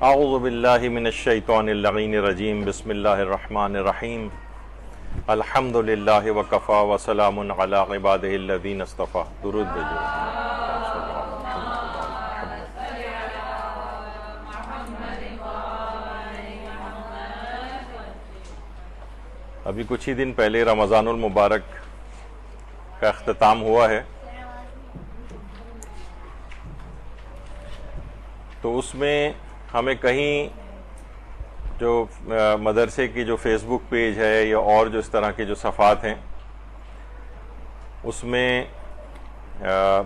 اعوذ باللہ من الشیطان اللعین الرجیم بسم اللہ الرحمن الرحیم الحمد للہ وکفا وسلام علی عبادہ الذین اصطفیٰ. درود بھیجو. ابھی کچھ ہی دن پہلے رمضان المبارک کا اختتام ہوا ہے، تو اس میں ہمیں کہیں جو مدرسے کی جو فیس بک پیج ہے یا اور جو اس طرح کے جو صفحات ہیں، اس میں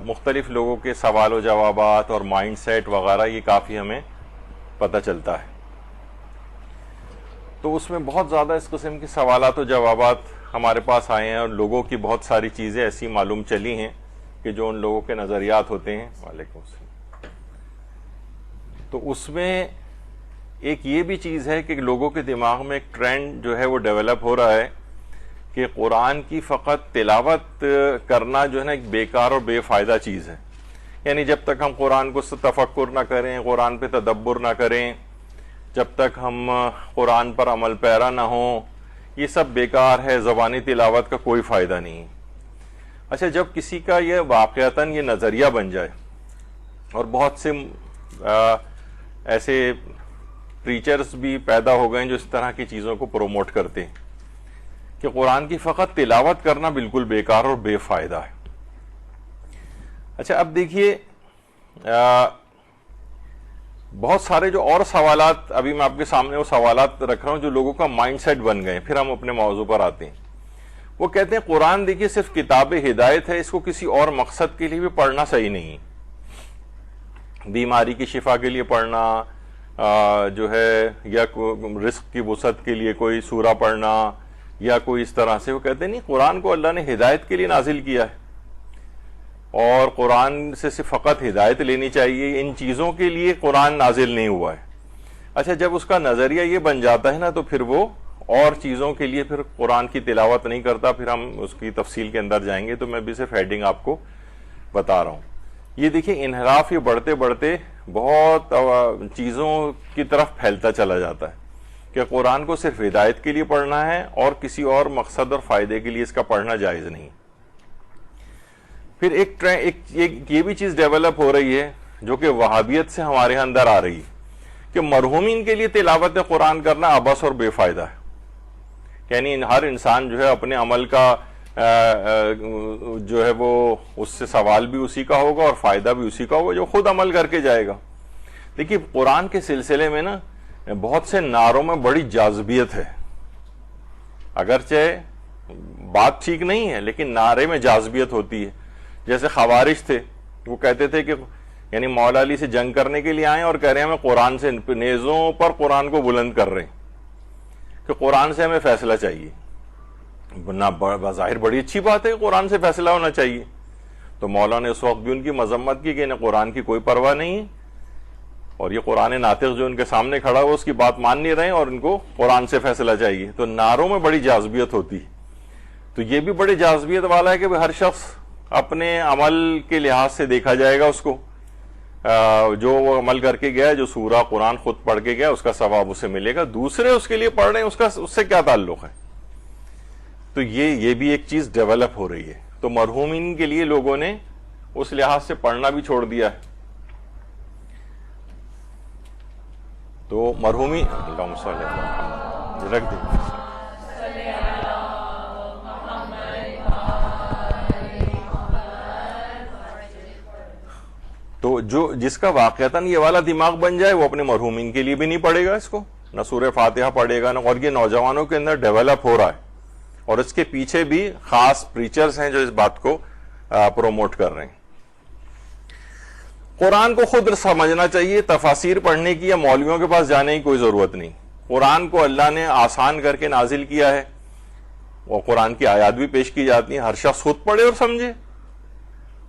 مختلف لوگوں کے سوال و جوابات اور مائنڈ سیٹ وغیرہ یہ کافی ہمیں پتہ چلتا ہے. تو اس میں بہت زیادہ اس قسم کے سوالات و جوابات ہمارے پاس آئے ہیں، اور لوگوں کی بہت ساری چیزیں ایسی معلوم چلی ہیں کہ جو ان لوگوں کے نظریات ہوتے ہیں. وعلیکم السلام. تو اس میں ایک یہ بھی چیز ہے کہ لوگوں کے دماغ میں ایک ٹرینڈ جو ہے وہ ڈیولپ ہو رہا ہے کہ قرآن کی فقط تلاوت کرنا جو ہے نا ایک بیکار اور بے فائدہ چیز ہے. یعنی جب تک ہم قرآن کو تفکر نہ کریں، قرآن پہ تدبر نہ کریں، جب تک ہم قرآن پر عمل پیرا نہ ہوں، یہ سب بیکار ہے، زبانی تلاوت کا کوئی فائدہ نہیں. اچھا، جب کسی کا یہ واقعتاً یہ نظریہ بن جائے، اور بہت سے ایسے پریچرز بھی پیدا ہو گئے جو اس طرح کی چیزوں کو پروموٹ کرتے ہیں کہ قرآن کی فقط تلاوت کرنا بالکل بیکار اور بے فائدہ ہے. اچھا، اب دیکھیے بہت سارے جو اور سوالات ابھی میں آپ کے سامنے وہ سوالات رکھ رہا ہوں جو لوگوں کا مائنڈ سیٹ بن گئے. پھر ہم اپنے موضوع پر آتے ہیں. وہ کہتے ہیں قرآن دیکھیے صرف کتاب ہدایت ہے، اس کو کسی اور مقصد کے لیے بھی پڑھنا صحیح نہیں. بیماری کی شفا کے لیے پڑھنا جو ہے، یا رزق کی وسعت کے لیے کوئی سورہ پڑھنا، یا کوئی اس طرح سے. وہ کہتے ہیں نہیں، قرآن کو اللہ نے ہدایت کے لیے نازل کیا ہے، اور قرآن سے صرف فقط ہدایت لینی چاہیے، ان چیزوں کے لیے قرآن نازل نہیں ہوا ہے. اچھا، جب اس کا نظریہ یہ بن جاتا ہے نا، تو پھر وہ اور چیزوں کے لیے پھر قرآن کی تلاوت نہیں کرتا. پھر ہم اس کی تفصیل کے اندر جائیں گے، تو میں بھی صرف ہیڈنگ آپ کو بتا رہا ہوں. یہ دیکھیں، انحراف یہ بڑھتے بڑھتے بہت چیزوں کی طرف پھیلتا چلا جاتا ہے کہ قرآن کو صرف ہدایت کے لیے پڑھنا ہے، اور کسی اور مقصد اور فائدے کے لیے اس کا پڑھنا جائز نہیں. پھر ایک یہ بھی چیز ڈیولپ ہو رہی ہے جو کہ وہابیت سے ہمارے اندر آ رہی ہے کہ مرحومین کے لیے تلاوت قرآن کرنا عبث اور بے فائدہ ہے. یعنی ہر انسان جو ہے اپنے عمل کا جو ہے وہ اس سے سوال بھی اسی کا ہوگا اور فائدہ بھی اسی کا ہوگا جو خود عمل کر کے جائے گا. دیکھیے، قرآن کے سلسلے میں نا بہت سے نعروں میں بڑی جاذبیت ہے. اگرچہ بات ٹھیک نہیں ہے، لیکن نعرے میں جاذبیت ہوتی ہے. جیسے خوارج تھے، وہ کہتے تھے کہ یعنی مولا علی سے جنگ کرنے کے لیے آئے اور کہہ رہے ہیں ہمیں قرآن سے، نیزوں پر قرآن کو بلند کر رہے ہیں کہ قرآن سے ہمیں فیصلہ چاہیے. بظاہر بڑی اچھی بات ہے کہ قرآن سے فیصلہ ہونا چاہیے. تو مولا نے اس وقت بھی ان کی مذمت کی کہ انہیں قرآن کی کوئی پرواہ نہیں ہے، اور یہ قرآن ناطق جو ان کے سامنے کھڑا ہوا اس کی بات مان نہیں رہے ہیں، اور ان کو قرآن سے فیصلہ چاہیے. تو نعروں میں بڑی جاذبیت ہوتی ہے. تو یہ بھی بڑی جاذبیت والا ہے کہ ہر شخص اپنے عمل کے لحاظ سے دیکھا جائے گا. اس کو جو وہ عمل کر کے گیا، جو سورہ قرآن خود پڑھ کے گیا، اس کا ثواب اسے ملے گا. دوسرے اس کے لیے پڑھ رہے ہیں، اس سے کیا تعلق ہے؟ تو یہ بھی ایک چیز ڈیولپ ہو رہی ہے. تو مرحومین کے لیے لوگوں نے اس لحاظ سے پڑھنا بھی چھوڑ دیا ہے. تو مرحومی اللہم صلی اللہ علیہ وسلم رکھ دیں. تو جس کا واقعتاً یہ والا دماغ بن جائے، وہ اپنے مرحومین کے لیے بھی نہیں پڑھے گا، اس کو نہ سورہ فاتحہ پڑھے گا، اور یہ نوجوانوں کے اندر ڈیولپ ہو رہا ہے. اور اس کے پیچھے بھی خاص پریچرز ہیں جو اس بات کو پروموٹ کر رہے ہیں. قرآن کو خود سمجھنا چاہیے، تفاسیر پڑھنے کی یا مولویوں کے پاس جانے کی کوئی ضرورت نہیں. قرآن کو اللہ نے آسان کر کے نازل کیا ہے، اور قرآن کی آیات بھی پیش کی جاتی ہیں. ہر شخص خود پڑھے اور سمجھے.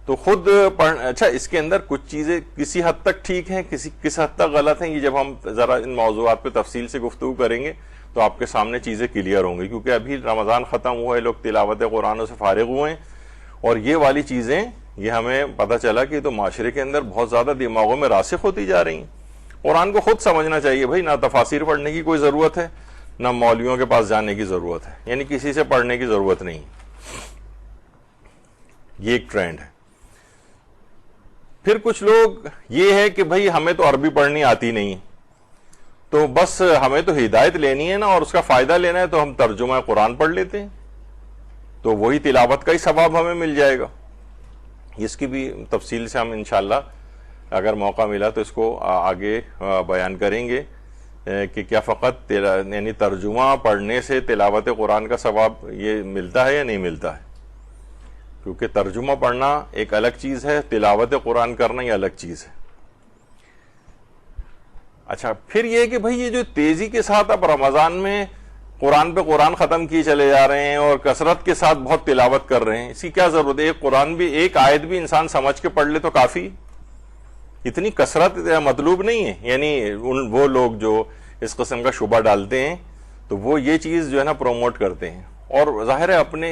تو خود اچھا، اس کے اندر کچھ چیزیں کسی حد تک ٹھیک ہیں، کس حد تک غلط ہیں. یہ جب ہم ذرا ان موضوعات پہ تفصیل سے گفتگو کریں گے تو آپ کے سامنے چیزیں کلیئر ہوں گی. کیونکہ ابھی رمضان ختم ہوا ہے، لوگ تلاوت قرآن سے فارغ ہوئے ہیں، اور یہ والی چیزیں یہ ہمیں پتہ چلا کہ تو معاشرے کے اندر بہت زیادہ دماغوں میں راسخ ہوتی جا رہی ہیں. قرآن کو خود سمجھنا چاہیے بھائی، نہ تفاسیر پڑھنے کی کوئی ضرورت ہے، نہ مولویوں کے پاس جانے کی ضرورت ہے، یعنی کسی سے پڑھنے کی ضرورت نہیں. یہ ایک ٹرینڈ ہے. پھر کچھ لوگ یہ ہے کہ بھائی ہمیں تو عربی پڑھنی آتی نہیں، تو بس ہمیں تو ہدایت لینی ہے نا اور اس کا فائدہ لینا ہے، تو ہم ترجمہ قرآن پڑھ لیتے ہیں، تو وہی تلاوت کا ہی ثواب ہمیں مل جائے گا. اس کی بھی تفصیل سے ہم انشاءاللہ اگر موقع ملا تو اس کو آگے بیان کریں گے کہ کیا فقط یعنی ترجمہ پڑھنے سے تلاوت قرآن کا ثواب یہ ملتا ہے یا نہیں ملتا ہے، کیونکہ ترجمہ پڑھنا ایک الگ چیز ہے، تلاوت قرآن کرنا یہ الگ چیز ہے. اچھا، پھر یہ کہ بھائی یہ جو تیزی کے ساتھ اب رمضان میں قرآن پہ قرآن ختم کیے چلے جا رہے ہیں اور کثرت کے ساتھ بہت تلاوت کر رہے ہیں، اس کی کیا ضرورت ہے؟ ایک قرآن بھی، ایک آیت بھی انسان سمجھ کے پڑھ لے تو کافی. اتنی کثرت مطلوب نہیں ہے. یعنی وہ لوگ جو اس قسم کا شبہ ڈالتے ہیں تو وہ یہ چیز جو ہے نا پروموٹ کرتے ہیں، اور ظاہر ہے اپنے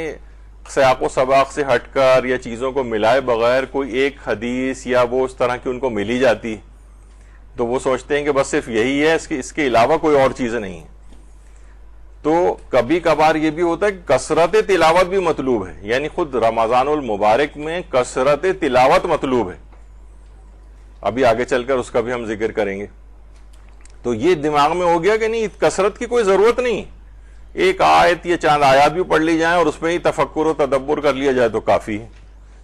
سیاق و سباق سے ہٹ کر یا چیزوں کو ملائے بغیر کوئی ایک حدیث یا وہ اس طرح کی ان کو ملی جاتی تو وہ سوچتے ہیں کہ بس صرف یہی ہے، اس کے علاوہ کوئی اور چیز نہیں ہے. تو کبھی کبھار یہ بھی ہوتا ہے کہ کثرت تلاوت بھی مطلوب ہے، یعنی خود رمضان المبارک میں کثرت تلاوت مطلوب ہے. ابھی آگے چل کر اس کا بھی ہم ذکر کریں گے. تو یہ دماغ میں ہو گیا کہ نہیں، کثرت کی کوئی ضرورت نہیں، ایک آیت یا چاند آیات بھی پڑھ لی جائیں اور اس میں ہی تفکر و تدبر کر لیا جائے تو کافی ہے.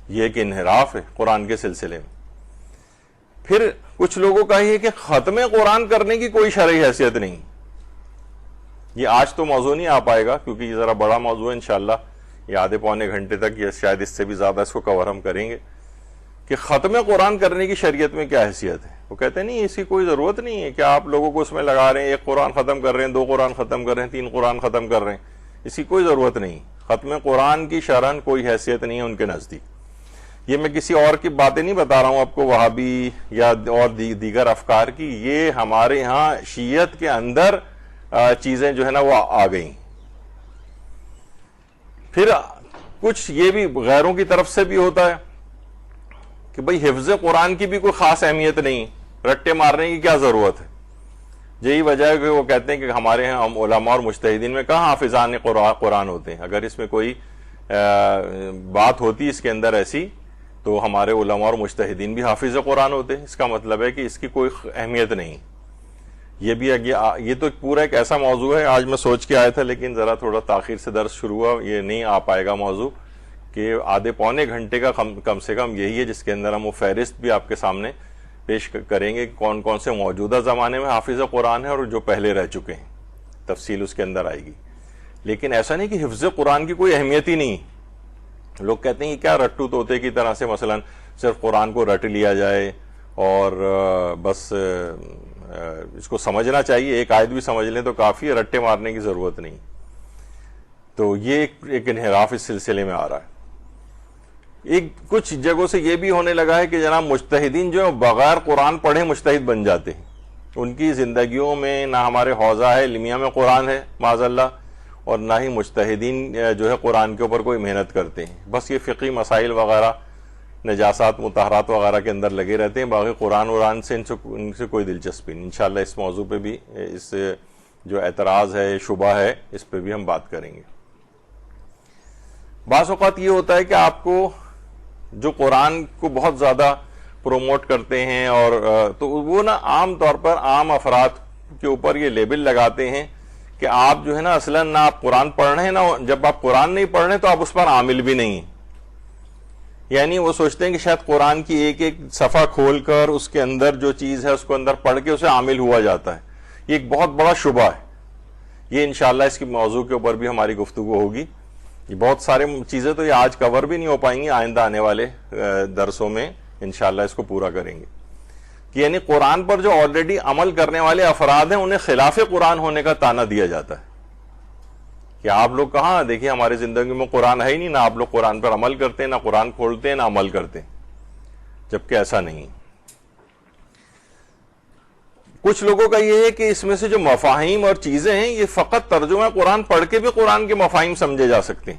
یہ ایک انحراف ہے قرآن کے سلسلے میں. پھر کچھ لوگوں کا یہ کہ ختم قرآن کرنے کی کوئی شرعی حیثیت نہیں. یہ آج تو موضوع نہیں آ پائے گا کیونکہ یہ ذرا بڑا موضوع ہے، انشاءاللہ یہ آدھے پونے گھنٹے تک یا شاید اس سے بھی زیادہ اس کو کور ہم کریں گے کہ ختم قرآن کرنے کی شریعت میں کیا حیثیت ہے. وہ کہتے ہیں نہیں، اس کی کوئی ضرورت نہیں ہے. کیا آپ لوگوں کو اس میں لگا رہے ہیں، ایک قرآن ختم کر رہے ہیں، 2 قرآن ختم کر رہے ہیں، 3 قرآن ختم کر رہے ہیں، اس کی کوئی ضرورت نہیں. ختم قرآن کی شرعاً کوئی حیثیت نہیں ہے ان کے نزدیک. یہ میں کسی اور کی باتیں نہیں بتا رہا ہوں آپ کو، وہابی یا اور دیگر افکار کی. یہ ہمارے ہاں شیعت کے اندر چیزیں جو ہے نا وہ آ گئیں. پھر کچھ یہ بھی غیروں کی طرف سے بھی ہوتا ہے کہ بھئی حفظ قرآن کی بھی کوئی خاص اہمیت نہیں، رٹے مارنے کی کیا ضرورت ہے. یہی وجہ ہے کہ وہ کہتے ہیں کہ ہمارے ہاں علماء اور مجتہدین میں کہاں حافظان قرآن ہوتے ہیں. اگر اس میں کوئی بات ہوتی اس کے اندر ایسی تو ہمارے علماء اور مجتہدین بھی حافظ قرآن ہوتے ہیں. اس کا مطلب ہے کہ اس کی کوئی اہمیت نہیں. یہ تو پورا ایک ایسا موضوع ہے، آج میں سوچ کے آیا تھا لیکن ذرا تھوڑا تاخیر سے درس شروع ہوا، یہ نہیں آ پائے گا موضوع، کہ آدھے پونے گھنٹے کا کم سے کم یہی ہے جس کے اندر ہم وہ فہرست بھی آپ کے سامنے پیش کریں گے کون کون سے موجودہ زمانے میں حافظ قرآن ہیں اور جو پہلے رہ چکے ہیں. تفصیل اس کے اندر آئے گی. لیکن ایسا نہیں کہ حفظ قرآن کی کوئی اہمیت ہی نہیں. لوگ کہتے ہیں کہ کیا رٹو طوطے کی طرح سے مثلا صرف قرآن کو رٹ لیا جائے اور بس اس کو سمجھنا چاہیے، ایک آیت بھی سمجھ لیں تو کافی ہے، رٹے مارنے کی ضرورت نہیں. تو یہ ایک انحراف اس سلسلے میں آ رہا ہے. ایک کچھ جگہوں سے یہ بھی ہونے لگا ہے کہ جناب مجتہدین جو بغیر قرآن پڑھے مجتہد بن جاتے ہیں. ان کی زندگیوں میں نہ ہمارے حوزہ ہے علمیہ میں قرآن ہے معاذ اللہ، اور نہ ہی مجتہدین جو ہے قرآن کے اوپر کوئی محنت کرتے ہیں. بس یہ فقہی مسائل وغیرہ، نجاسات مطہرات وغیرہ کے اندر لگے رہتے ہیں. باقی قرآن ان سے کوئی دلچسپی نہیں. انشاءاللہ اس موضوع پہ بھی، اس جو اعتراض ہے، شبہ ہے، اس پہ بھی ہم بات کریں گے. بعض اوقات یہ ہوتا ہے کہ آپ کو جو قرآن کو بہت زیادہ پروموٹ کرتے ہیں اور تو وہ نا عام طور پر عام افراد کے اوپر یہ لیبل لگاتے ہیں کہ آپ جو ہے نا اصلاً نہ آپ قرآن پڑھ رہے ہیں، نہ جب آپ قرآن نہیں پڑھ رہے تو آپ اس پر عامل بھی نہیں ہیں. یعنی وہ سوچتے ہیں کہ شاید قرآن کی ایک ایک صفحہ کھول کر اس کے اندر جو چیز ہے اس کو اندر پڑھ کے اسے عامل ہوا جاتا ہے. یہ ایک بہت بڑا شبہ ہے. یہ انشاءاللہ اس کی موضوع کے اوپر بھی ہماری گفتگو ہوگی. یہ بہت سارے چیزیں تو یہ آج کور بھی نہیں ہو پائیں گی، آئندہ آنے والے درسوں میں انشاءاللہ اس کو پورا کریں گے. کہ یعنی قرآن پر جو آلریڈی عمل کرنے والے افراد ہیں انہیں خلاف قرآن ہونے کا طعنہ دیا جاتا ہے کہ آپ لوگ کہاں، دیکھیے ہماری زندگی میں قرآن ہے ہی نہیں، نہ آپ لوگ قرآن پر عمل کرتے ہیں، نہ قرآن کھولتے ہیں، نہ عمل کرتے ہیں. جبکہ ایسا نہیں. کچھ لوگوں کا یہ ہے کہ اس میں سے جو مفاہیم اور چیزیں ہیں یہ فقط ترجمہ قرآن پڑھ کے بھی قرآن کے مفاہیم سمجھے جا سکتے ہیں.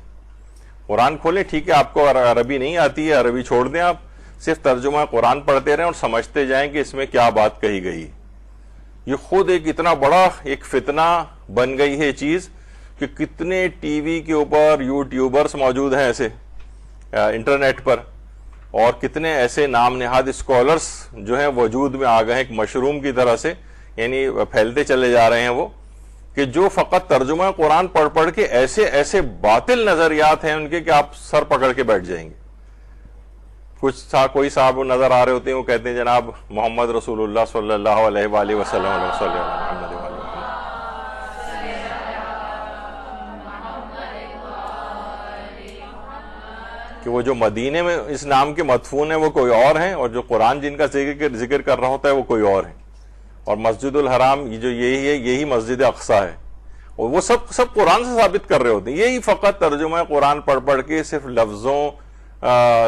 قرآن کھولیں، ٹھیک ہے آپ کو عربی نہیں آتی ہے، عربی چھوڑ دیں، آپ صرف ترجمہ قرآن پڑھتے رہیں اور سمجھتے جائیں کہ اس میں کیا بات کہی گئی. یہ خود ایک اتنا بڑا ایک فتنہ بن گئی ہے چیز کہ کتنے ٹی وی کے اوپر یوٹیوبرز موجود ہیں ایسے انٹرنیٹ پر، اور کتنے ایسے نام نہاد اسکالرس جو ہیں وجود میں آ گئے ہیں ایک مشروم کی طرح سے، یعنی پھیلتے چلے جا رہے ہیں وہ، کہ جو فقط ترجمہ قرآن پڑھ پڑھ کے ایسے ایسے باطل نظریات ہیں ان کے کہ آپ سر پکڑ کے بیٹھ جائیں گے. کوئی صاحب نظر آ رہے ہوتے ہیں، وہ کہتے ہیں جناب محمد رسول اللہ صلی اللہ علیہ وآلہ وسلم صلی اللہ علیہ وسلم، کہ وہ جو مدینے میں اس نام کے مدفون ہیں وہ کوئی اور ہیں، اور جو قرآن جن کا ذکر کر رہا ہوتا ہے وہ کوئی اور ہیں. اور مسجد الحرام جو یہی ہے، یہی مسجد اقصی ہے، اور وہ سب قرآن سے ثابت کر رہے ہوتے ہیں. یہی فقط ترجمہ قرآن پڑھ پڑھ کے صرف لفظوں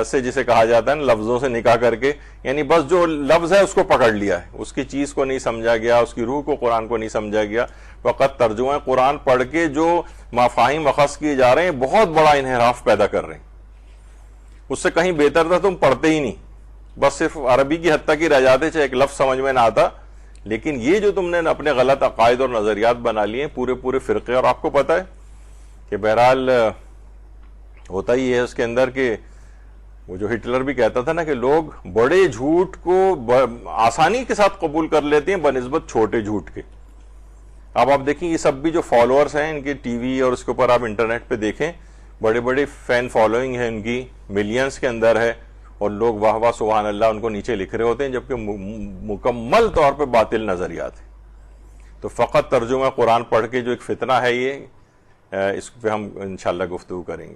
سے، جسے کہا جاتا ہے نا لفظوں سے نکاح کر کے، یعنی بس جو لفظ ہے اس کو پکڑ لیا ہے، اس کی چیز کو نہیں سمجھا گیا، اس کی روح کو قرآن کو نہیں سمجھا گیا. فقط ترجمہ قرآن پڑھ کے جو مفاہیم اخذ کیے جا رہے ہیں بہت بڑا انحراف پیدا کر رہے ہیں. اس سے کہیں بہتر تھا تم پڑھتے ہی نہیں، بس صرف عربی کی حد تک ہی رہ جاتے، چاہے ایک لفظ سمجھ میں نہ آتا. لیکن یہ جو تم نے اپنے غلط عقائد اور نظریات بنا لیے ہیں پورے فرقے، اور آپ کو پتہ ہے کہ بہرحال ہوتا ہی ہے اس کے اندر کہ وہ جو ہٹلر بھی کہتا تھا نا کہ لوگ بڑے جھوٹ کو آسانی کے ساتھ قبول کر لیتے ہیں بنسبت چھوٹے جھوٹ کے. اب آپ دیکھیں یہ سب بھی جو فالوورز ہیں ان کے ٹی وی اور اس کے اوپر آپ انٹرنیٹ پہ دیکھیں، بڑے بڑے فین فالوئنگ ہے ان کی، ملینز کے اندر ہے، اور لوگ واہ واہ سبحان اللہ ان کو نیچے لکھ رہے ہوتے ہیں، جبکہ مکمل طور پہ باطل نظریات ہیں. تو فقط ترجمہ قرآن پڑھ کے جو ایک فتنہ ہے یہ، اس پہ ہم انشاءاللہ گفتگو کریں گے.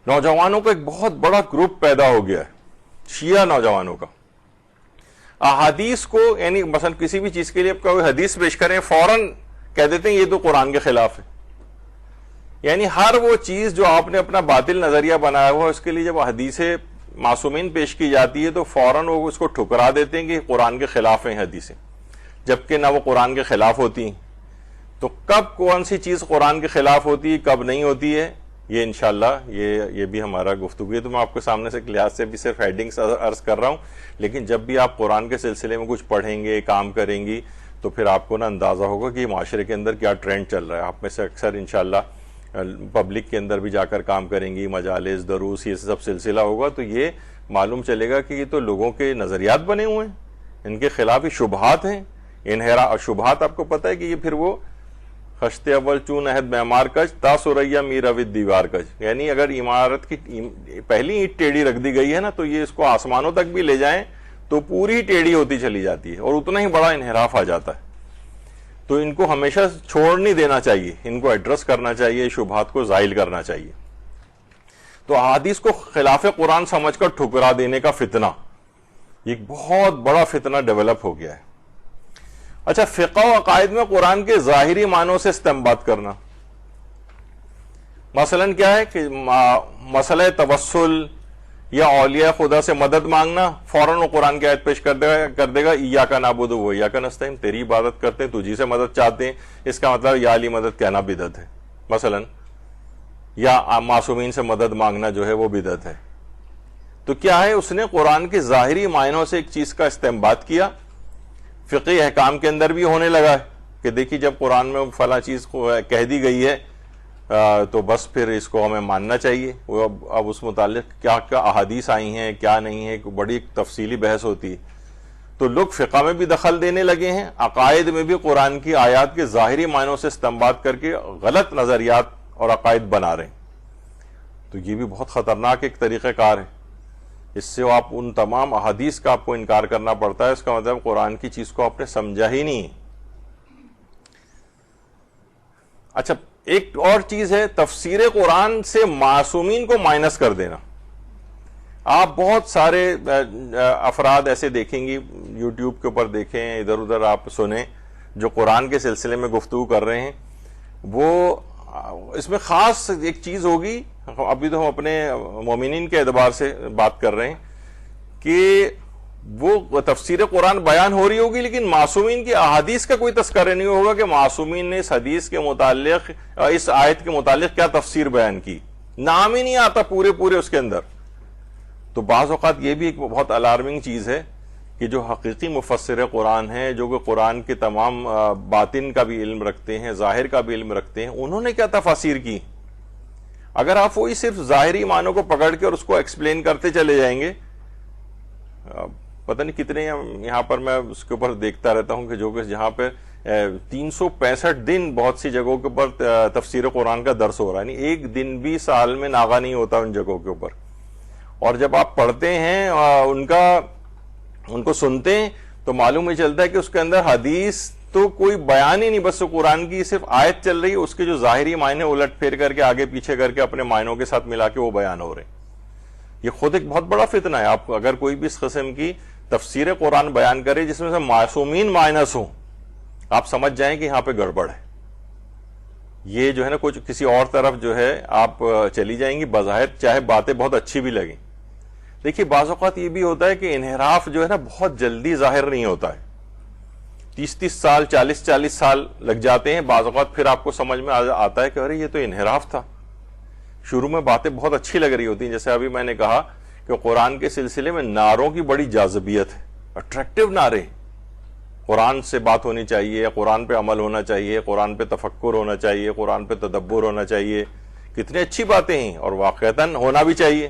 نوجوانوں کا ایک بہت بڑا گروپ پیدا ہو گیا ہے، شیعہ نوجوانوں کا. احادیث کو، یعنی مثلا کسی بھی چیز کے لیے آپ کوئی حدیث پیش کریں فوراً کہہ دیتے ہیں یہ تو قرآن کے خلاف ہے. یعنی ہر وہ چیز جو آپ نے اپنا باطل نظریہ بنایا ہوا اس کے لیے جب حدیثیں معصومین پیش کی جاتی ہے تو فوراً وہ اس کو ٹھکرا دیتے ہیں کہ قرآن کے خلاف ہیں حدیثیں، جبکہ نہ وہ قرآن کے خلاف ہوتی ہیں. تو کب کون سی چیز قرآن کے خلاف ہوتی ہے کب نہیں ہوتی ہے، یہ انشاءاللہ یہ بھی ہمارا گفتگو ہے. تو میں آپ کے سامنے سے ایک لحاظ سے بھی صرف ہیڈنگز عرض کر رہا ہوں، لیکن جب بھی آپ قرآن کے سلسلے میں کچھ پڑھیں گے، کام کریں گی، تو پھر آپ کو نا اندازہ ہوگا کہ معاشرے کے اندر کیا ٹرینڈ چل رہا ہے. آپ میں سے اکثر انشاءاللہ پبلک کے اندر بھی جا کر کام کریں گی، مجالس، دروس، یہ سب سلسلہ ہوگا، تو یہ معلوم چلے گا کہ یہ تو لوگوں کے نظریات بنے ہوئے ہیں، ان کے خلاف ہی شبہات ہیں. شبہات آپ کو پتہ ہے کہ یہ پھر وہ خشت اول چون عہد معمار کج تا سریا میر اوید دیوار کج، یعنی اگر عمارت کی پہلی اینٹ ٹیڑھی رکھ دی گئی ہے نا تو یہ اس کو آسمانوں تک بھی لے جائیں تو پوری ٹیڑھی ہوتی چلی جاتی ہے اور اتنا ہی بڑا انحراف آ جاتا ہے. تو ان کو ہمیشہ چھوڑ نہیں دینا چاہیے، ان کو ایڈریس کرنا چاہیے، شبہات کو زائل کرنا چاہیے. تو احادیث کو خلاف قرآن سمجھ کر ٹھکرا دینے کا فتنہ، یہ ایک بہت بڑا فتنہ ڈیولپ ہو گیا ہے. اچھا، فقہ و عقائد میں قرآن کے ظاہری معنوں سے استنباط کرنا. مثلا کیا ہے کہ مسئلہ توسل یا اولیاء خدا سے مدد مانگنا، فوراً وہ قرآن کی آیت پیش کر دے گا ایاک نعبد و ایاک نستعین، تیری عبادت کرتے ہیں، تجھی سے مدد چاہتے ہیں، اس کا مطلب یا علی مدد کہنا بدعت ہے مثلا، یا معصومین سے مدد مانگنا جو ہے وہ بدعت ہے. تو کیا ہے، اس نے قرآن کے ظاہری معنوں سے ایک چیز کا استنباط کیا. فقہی احکام کے اندر بھی ہونے لگا ہے کہ دیکھیے جب قرآن میں فلاں چیز کہہ دی گئی ہے تو بس پھر اس کو ہمیں ماننا چاہیے. وہ اب اس متعلق کیا کیا احادیث آئی ہیں، کیا نہیں ہے، بڑی تفصیلی بحث ہوتی ہے. تو لوگ فقہ میں بھی دخل دینے لگے ہیں، عقائد میں بھی قرآن کی آیات کے ظاہری معنوں سے استنباط کر کے غلط نظریات اور عقائد بنا رہے ہیں. تو یہ بھی بہت خطرناک ایک طریقہ کار ہے. اس سے آپ ان تمام احادیث کا آپ کو انکار کرنا پڑتا ہے، اس کا مطلب قرآن کی چیز کو آپ نے سمجھا ہی نہیں. اچھا، ایک اور چیز ہے تفسیر قرآن سے معصومین کو مائنس کر دینا. آپ بہت سارے افراد ایسے دیکھیں گی، یوٹیوب کے اوپر دیکھیں، ادھر ادھر آپ سنیں، جو قرآن کے سلسلے میں گفتگو کر رہے ہیں. وہ اس میں خاص ایک چیز ہوگی، ابھی تو ہم اپنے مومنین کے اعتبار سے بات کر رہے ہیں، کہ وہ تفسیر قرآن بیان ہو رہی ہوگی لیکن معصومین کی احادیث کا کوئی تذکرہ نہیں ہوگا کہ معصومین نے اس حدیث کے متعلق، اس آیت کے متعلق کیا تفسیر بیان کی. نام ہی نہیں آتا پورے اس کے اندر. تو بعض اوقات یہ بھی ایک بہت الارمنگ چیز ہے کہ جو حقیقی مفسر قرآن ہیں، جو کہ قرآن کے تمام باطن کا بھی علم رکھتے ہیں، ظاہر کا بھی علم رکھتے ہیں، انہوں نے کیا تفاسیر کی؟ اگر آپ وہی صرف ظاہری معنوں کو پکڑ کے اور اس کو ایکسپلین کرتے چلے جائیں گے، پتہ نہیں کتنے یہاں پر میں اس کے اوپر دیکھتا رہتا ہوں کہ جو کہ جہاں پہ 365 دن بہت سی جگہوں کے اوپر تفسیر قرآن کا درس ہو رہا ہے، یعنی ایک دن بھی سال میں ناغہ نہیں ہوتا ان جگہوں کے اوپر. اور جب آپ پڑھتے ہیں ان کو سنتے ہیں تو معلوم ہی چلتا ہے کہ اس کے اندر حدیث تو کوئی بیان ہی نہیں، بس قرآن کی صرف آیت چل رہی ہے، اس کے جو ظاہری معنی الٹ پھیر کر کے آگے پیچھے کر کے اپنے معنوں کے ساتھ ملا کے وہ بیان ہو رہے ہیں. یہ خود ایک بہت بڑا فتنہ ہے. آپ اگر کوئی بھی اس قسم کی تفسیر قرآن بیان کرے جس میں سے معصومین مائنس ہوں، آپ سمجھ جائیں کہ یہاں پہ گڑبڑ ہے. یہ جو ہے نا کچھ کسی اور طرف جو ہے آپ چلی جائیں گی، بظاہر چاہے باتیں بہت اچھی بھی لگیں. دیکھیے بعض اوقات یہ بھی ہوتا ہے کہ انحراف جو ہے نا بہت جلدی ظاہر نہیں ہوتا ہے، 30 سال 40 سال لگ جاتے ہیں. بعض اوقات پھر آپ کو سمجھ میں آتا ہے کہ ارے یہ تو انحراف تھا. شروع میں باتیں بہت اچھی لگ رہی ہوتی ہیں، جیسے ابھی میں نے کہا کہ قرآن کے سلسلے میں نعروں کی بڑی جاذبیت ہے، اٹریکٹیو نعرے. قرآن سے بات ہونی چاہیے، قرآن پہ عمل ہونا چاہیے، قرآن پہ تفکر ہونا چاہیے، قرآن پہ تدبر ہونا چاہیے. کتنی اچھی باتیں ہیں اور واقعتاً ہونا بھی چاہیے،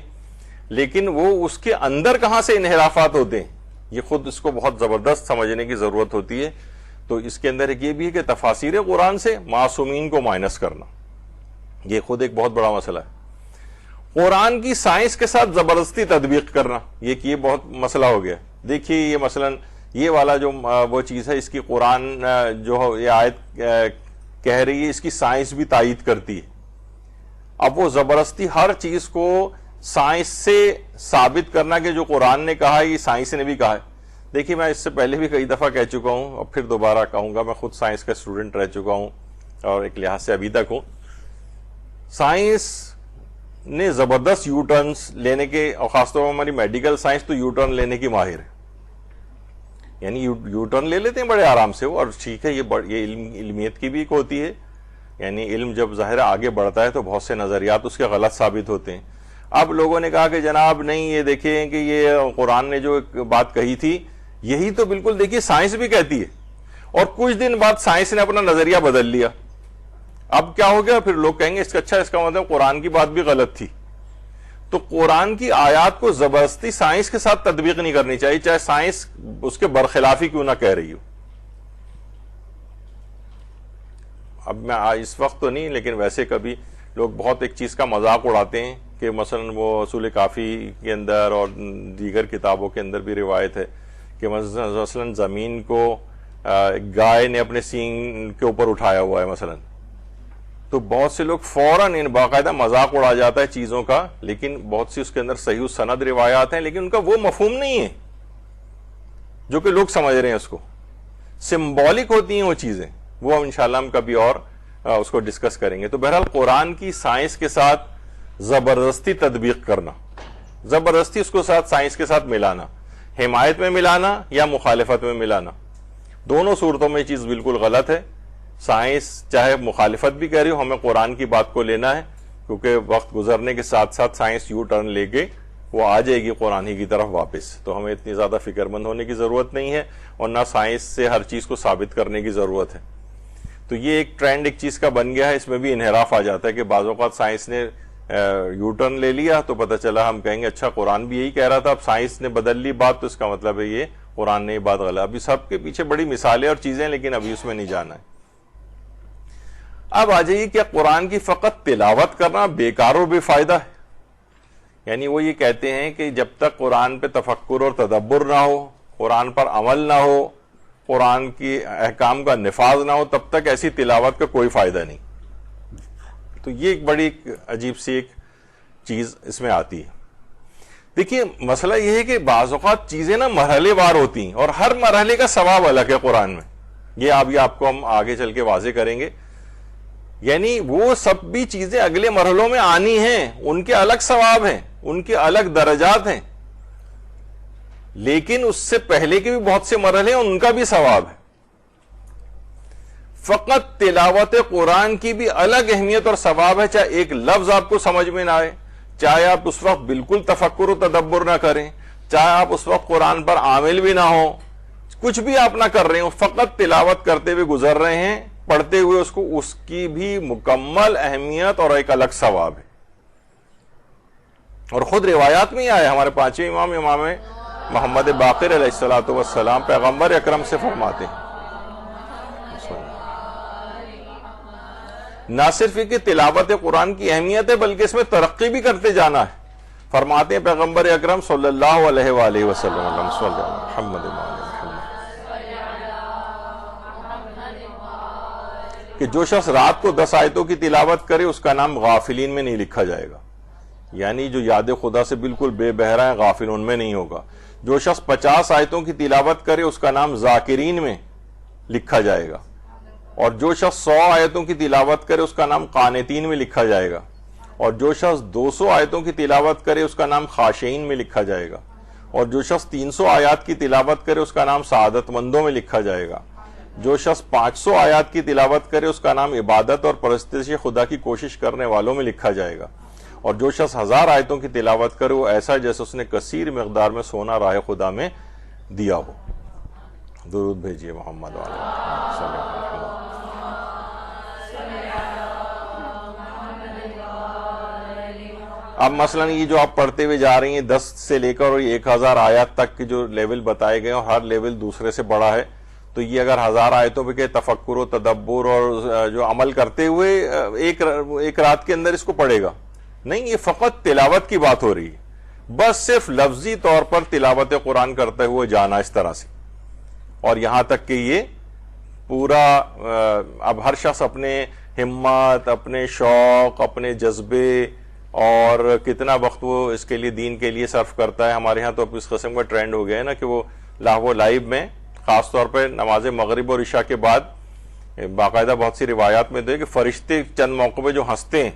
لیکن وہ اس کے اندر کہاں سے انحرافات ہوتے ہیں، یہ خود اس کو بہت زبردست سمجھنے کی ضرورت ہوتی ہے. تو اس کے اندر ایک یہ بھی ہے کہ تفاسیر قرآن سے معصومین کو مائنس کرنا، یہ خود ایک بہت بڑا مسئلہ ہے. قرآن کی سائنس کے ساتھ زبردستی تطبیق کرنا، یہ بہت مسئلہ ہو گیا. دیکھیے یہ مثلاً یہ والا جو وہ چیز ہے، اس کی قرآن جو یہ آیت کہہ رہی ہے، اس کی سائنس بھی تائید کرتی ہے. اب وہ زبردستی ہر چیز کو سائنس سے ثابت کرنا کہ جو قرآن نے کہا ہے یہ سائنس نے بھی کہا ہے. دیکھیے میں اس سے پہلے بھی کئی دفعہ کہہ چکا ہوں اور پھر دوبارہ کہوں گا، میں خود سائنس کا اسٹوڈنٹ رہ چکا ہوں اور ایک لحاظ سے ابھی تک ہوں. سائنس نے زبردست یو ٹرنس لینے کے، اور خاص طور پر ہماری میڈیکل سائنس تو یو ٹرن لینے کی ماہر ہے. یعنی یو ٹرن لے لیتے ہیں بڑے آرام سے وہ، اور ٹھیک ہے یہ علمیت کی بھی ایک ہوتی ہے. یعنی علم جب ظاہر آگے بڑھتا ہے تو بہت سے نظریات اس کے غلط ثابت ہوتے ہیں. اب لوگوں نے کہا کہ جناب نہیں، یہ دیکھیں کہ یہ قرآن نے جو ایک بات کہی تھی یہی تو بالکل دیکھیے سائنس بھی کہتی ہے، اور کچھ دن بعد سائنس نے اپنا نظریہ بدل لیا. اب کیا ہو گیا؟ پھر لوگ کہیں گے اس کا مطلب قرآن کی بات بھی غلط تھی. تو قرآن کی آیات کو زبردستی سائنس کے ساتھ تطبیق نہیں کرنی چاہیے، چاہے سائنس اس کے برخلافی کیوں نہ کہہ رہی ہو. اب میں اس وقت تو نہیں، لیکن ویسے کبھی لوگ بہت ایک چیز کا مذاق اڑاتے ہیں کہ مثلا وہ اصول کافی کے اندر اور دیگر کتابوں کے اندر بھی روایت ہے کہ مثلا زمین کو گائے نے اپنے سینگ کے اوپر اٹھایا ہوا ہے مثلا. تو بہت سے لوگ فوراً باقاعدہ مذاق اڑا جاتا ہے چیزوں کا، لیکن بہت سی اس کے اندر صحیح سند روایات ہیں، لیکن ان کا وہ مفہوم نہیں ہے جو کہ لوگ سمجھ رہے ہیں. اس کو سمبولک ہوتی ہیں وہ چیزیں، وہ انشاءاللہ ہم کبھی اور اس کو ڈسکس کریں گے. تو بہرحال قرآن کی سائنس کے ساتھ زبردستی تطبیق کرنا، زبردستی اس کو سائنس کے ساتھ ملانا، حمایت میں ملانا یا مخالفت میں ملانا، دونوں صورتوں میں یہ چیز بالکل غلط ہے. سائنس چاہے مخالفت بھی کہہ رہی ہو، ہمیں قرآن کی بات کو لینا ہے، کیونکہ وقت گزرنے کے ساتھ ساتھ سائنس یو ٹرن لے کے وہ آ جائے گی قرآن ہی کی طرف واپس. تو ہمیں اتنی زیادہ فکر مند ہونے کی ضرورت نہیں ہے، اور نہ سائنس سے ہر چیز کو ثابت کرنے کی ضرورت ہے. تو یہ ایک ٹرینڈ ایک چیز کا بن گیا ہے، اس میں بھی انحراف آ جاتا ہے کہ بعض اوقات سائنس نے یو ٹرن لے لیا تو پتہ چلا ہم کہیں گے اچھا قرآن بھی یہی کہہ رہا تھا، اب سائنس نے بدل لی بات تو اس کا مطلب ہے یہ قرآن نے یہ بات غلط. ابھی سب کے پیچھے بڑی مثالیں اور چیزیں، لیکن ابھی اس میں نہیں جانا ہے. اب آ جائیے کہ قرآن کی فقط تلاوت کرنا بیکار اور بے فائدہ ہے. یعنی وہ یہ کہتے ہیں کہ جب تک قرآن پہ تفکر اور تدبر نہ ہو، قرآن پر عمل نہ ہو، قرآن کی احکام کا نفاذ نہ ہو، تب تک ایسی تلاوت کا کوئی فائدہ نہیں. تو یہ ایک بڑی عجیب سی ایک چیز اس میں آتی ہے. دیکھیے مسئلہ یہ ہے کہ بعض اوقات چیزیں نا مرحلے وار ہوتی ہیں، اور ہر مرحلے کا ثواب الگ ہے قرآن میں. یہ آپ کو ہم آگے چل کے واضح کریں گے. یعنی وہ سب بھی چیزیں اگلے مرحلوں میں آنی ہیں، ان کے الگ ثواب ہیں، ان کے الگ درجات ہیں، لیکن اس سے پہلے کے بھی بہت سے مرحلے ہیں، ان کا بھی ثواب ہے. فقط تلاوت قرآن کی بھی الگ اہمیت اور ثواب ہے، چاہے ایک لفظ آپ کو سمجھ میں نہ آئے، چاہے آپ اس وقت بالکل تفکر و تدبر نہ کریں، چاہے آپ اس وقت قرآن پر عامل بھی نہ ہوں، کچھ بھی آپ نہ کر رہے ہوں، فقط تلاوت کرتے ہوئے گزر رہے ہیں، پڑھتے ہوئے اس کی بھی مکمل اہمیت اور ایک الگ ثواب ہے۔ اور خود روایات میں ہی آئے، ہمارے پانچویں امام محمد باقر علیہ الصلوۃ والسلام پیغمبر اکرم سے فرماتے ہیں، نہ صرف یہ کہ تلاوت قرآن کی اہمیت ہے بلکہ اس میں ترقی بھی کرتے جانا ہے۔ فرماتے ہیں پیغمبر اکرم صلی اللہ علیہ وآلہ وسلم، صلی اللہ علیہ محمد کہ جو شخص رات کو 10 آیتوں کی تلاوت کرے اس کا نام غافلین میں نہیں لکھا جائے گا، یعنی جو یاد خدا سے بالکل بے بہرا ہے غافل ان میں نہیں ہوگا۔ جو شخص 50 آیتوں کی تلاوت کرے اس کا نام ذاکرین میں لکھا جائے گا، اور جو شخص 100 آیتوں کی تلاوت کرے اس کا نام قانتین میں لکھا جائے گا، اور جو شخص 200 آیتوں کی تلاوت کرے اس کا نام خاشعین میں لکھا جائے گا، اور جو شخص 300 آیات کی تلاوت کرے اس کا نام سعادت مندوں میں لکھا جائے گا، جو شخص 500 آیات کی تلاوت کرے اس کا نام عبادت اور پرستش خدا کی کوشش کرنے والوں میں لکھا جائے گا، اور جو شخص 1000 آیتوں کی تلاوت کرے وہ ایسا جیسے اس نے کثیر مقدار میں سونا راہ خدا میں دیا ہو۔ درود بھیجیے محمد صلی اللہ علیہ وسلم۔ اب مثلا یہ جو آپ پڑھتے ہوئے جا رہی ہیں 10 سے لے کر اور 1000 آیات تک کے جو لیول بتائے گئے اور ہر لیول دوسرے سے بڑا ہے، تو یہ اگر 1000 آیتوں پہ کہ تفکر و تدبر اور جو عمل کرتے ہوئے ایک رات کے اندر اس کو پڑھے گا نہیں، یہ فقط تلاوت کی بات ہو رہی ہے، بس صرف لفظی طور پر تلاوت قرآن کرتے ہوئے جانا اس طرح سے، اور یہاں تک کہ یہ پورا اب ہر شخص اپنے ہمت، اپنے شوق، اپنے جذبے اور کتنا وقت وہ اس کے لیے دین کے لیے صرف کرتا ہے۔ ہمارے ہاں تو اب اس قسم کا ٹرینڈ ہو گیا ہے نا کہ وہ لاہو لائیو میں خاص طور پہ نماز مغرب اور عشاء کے بعد باقاعدہ بہت سی روایات میں تو ہے کہ فرشتے چند موقع پہ جو ہنستے ہیں،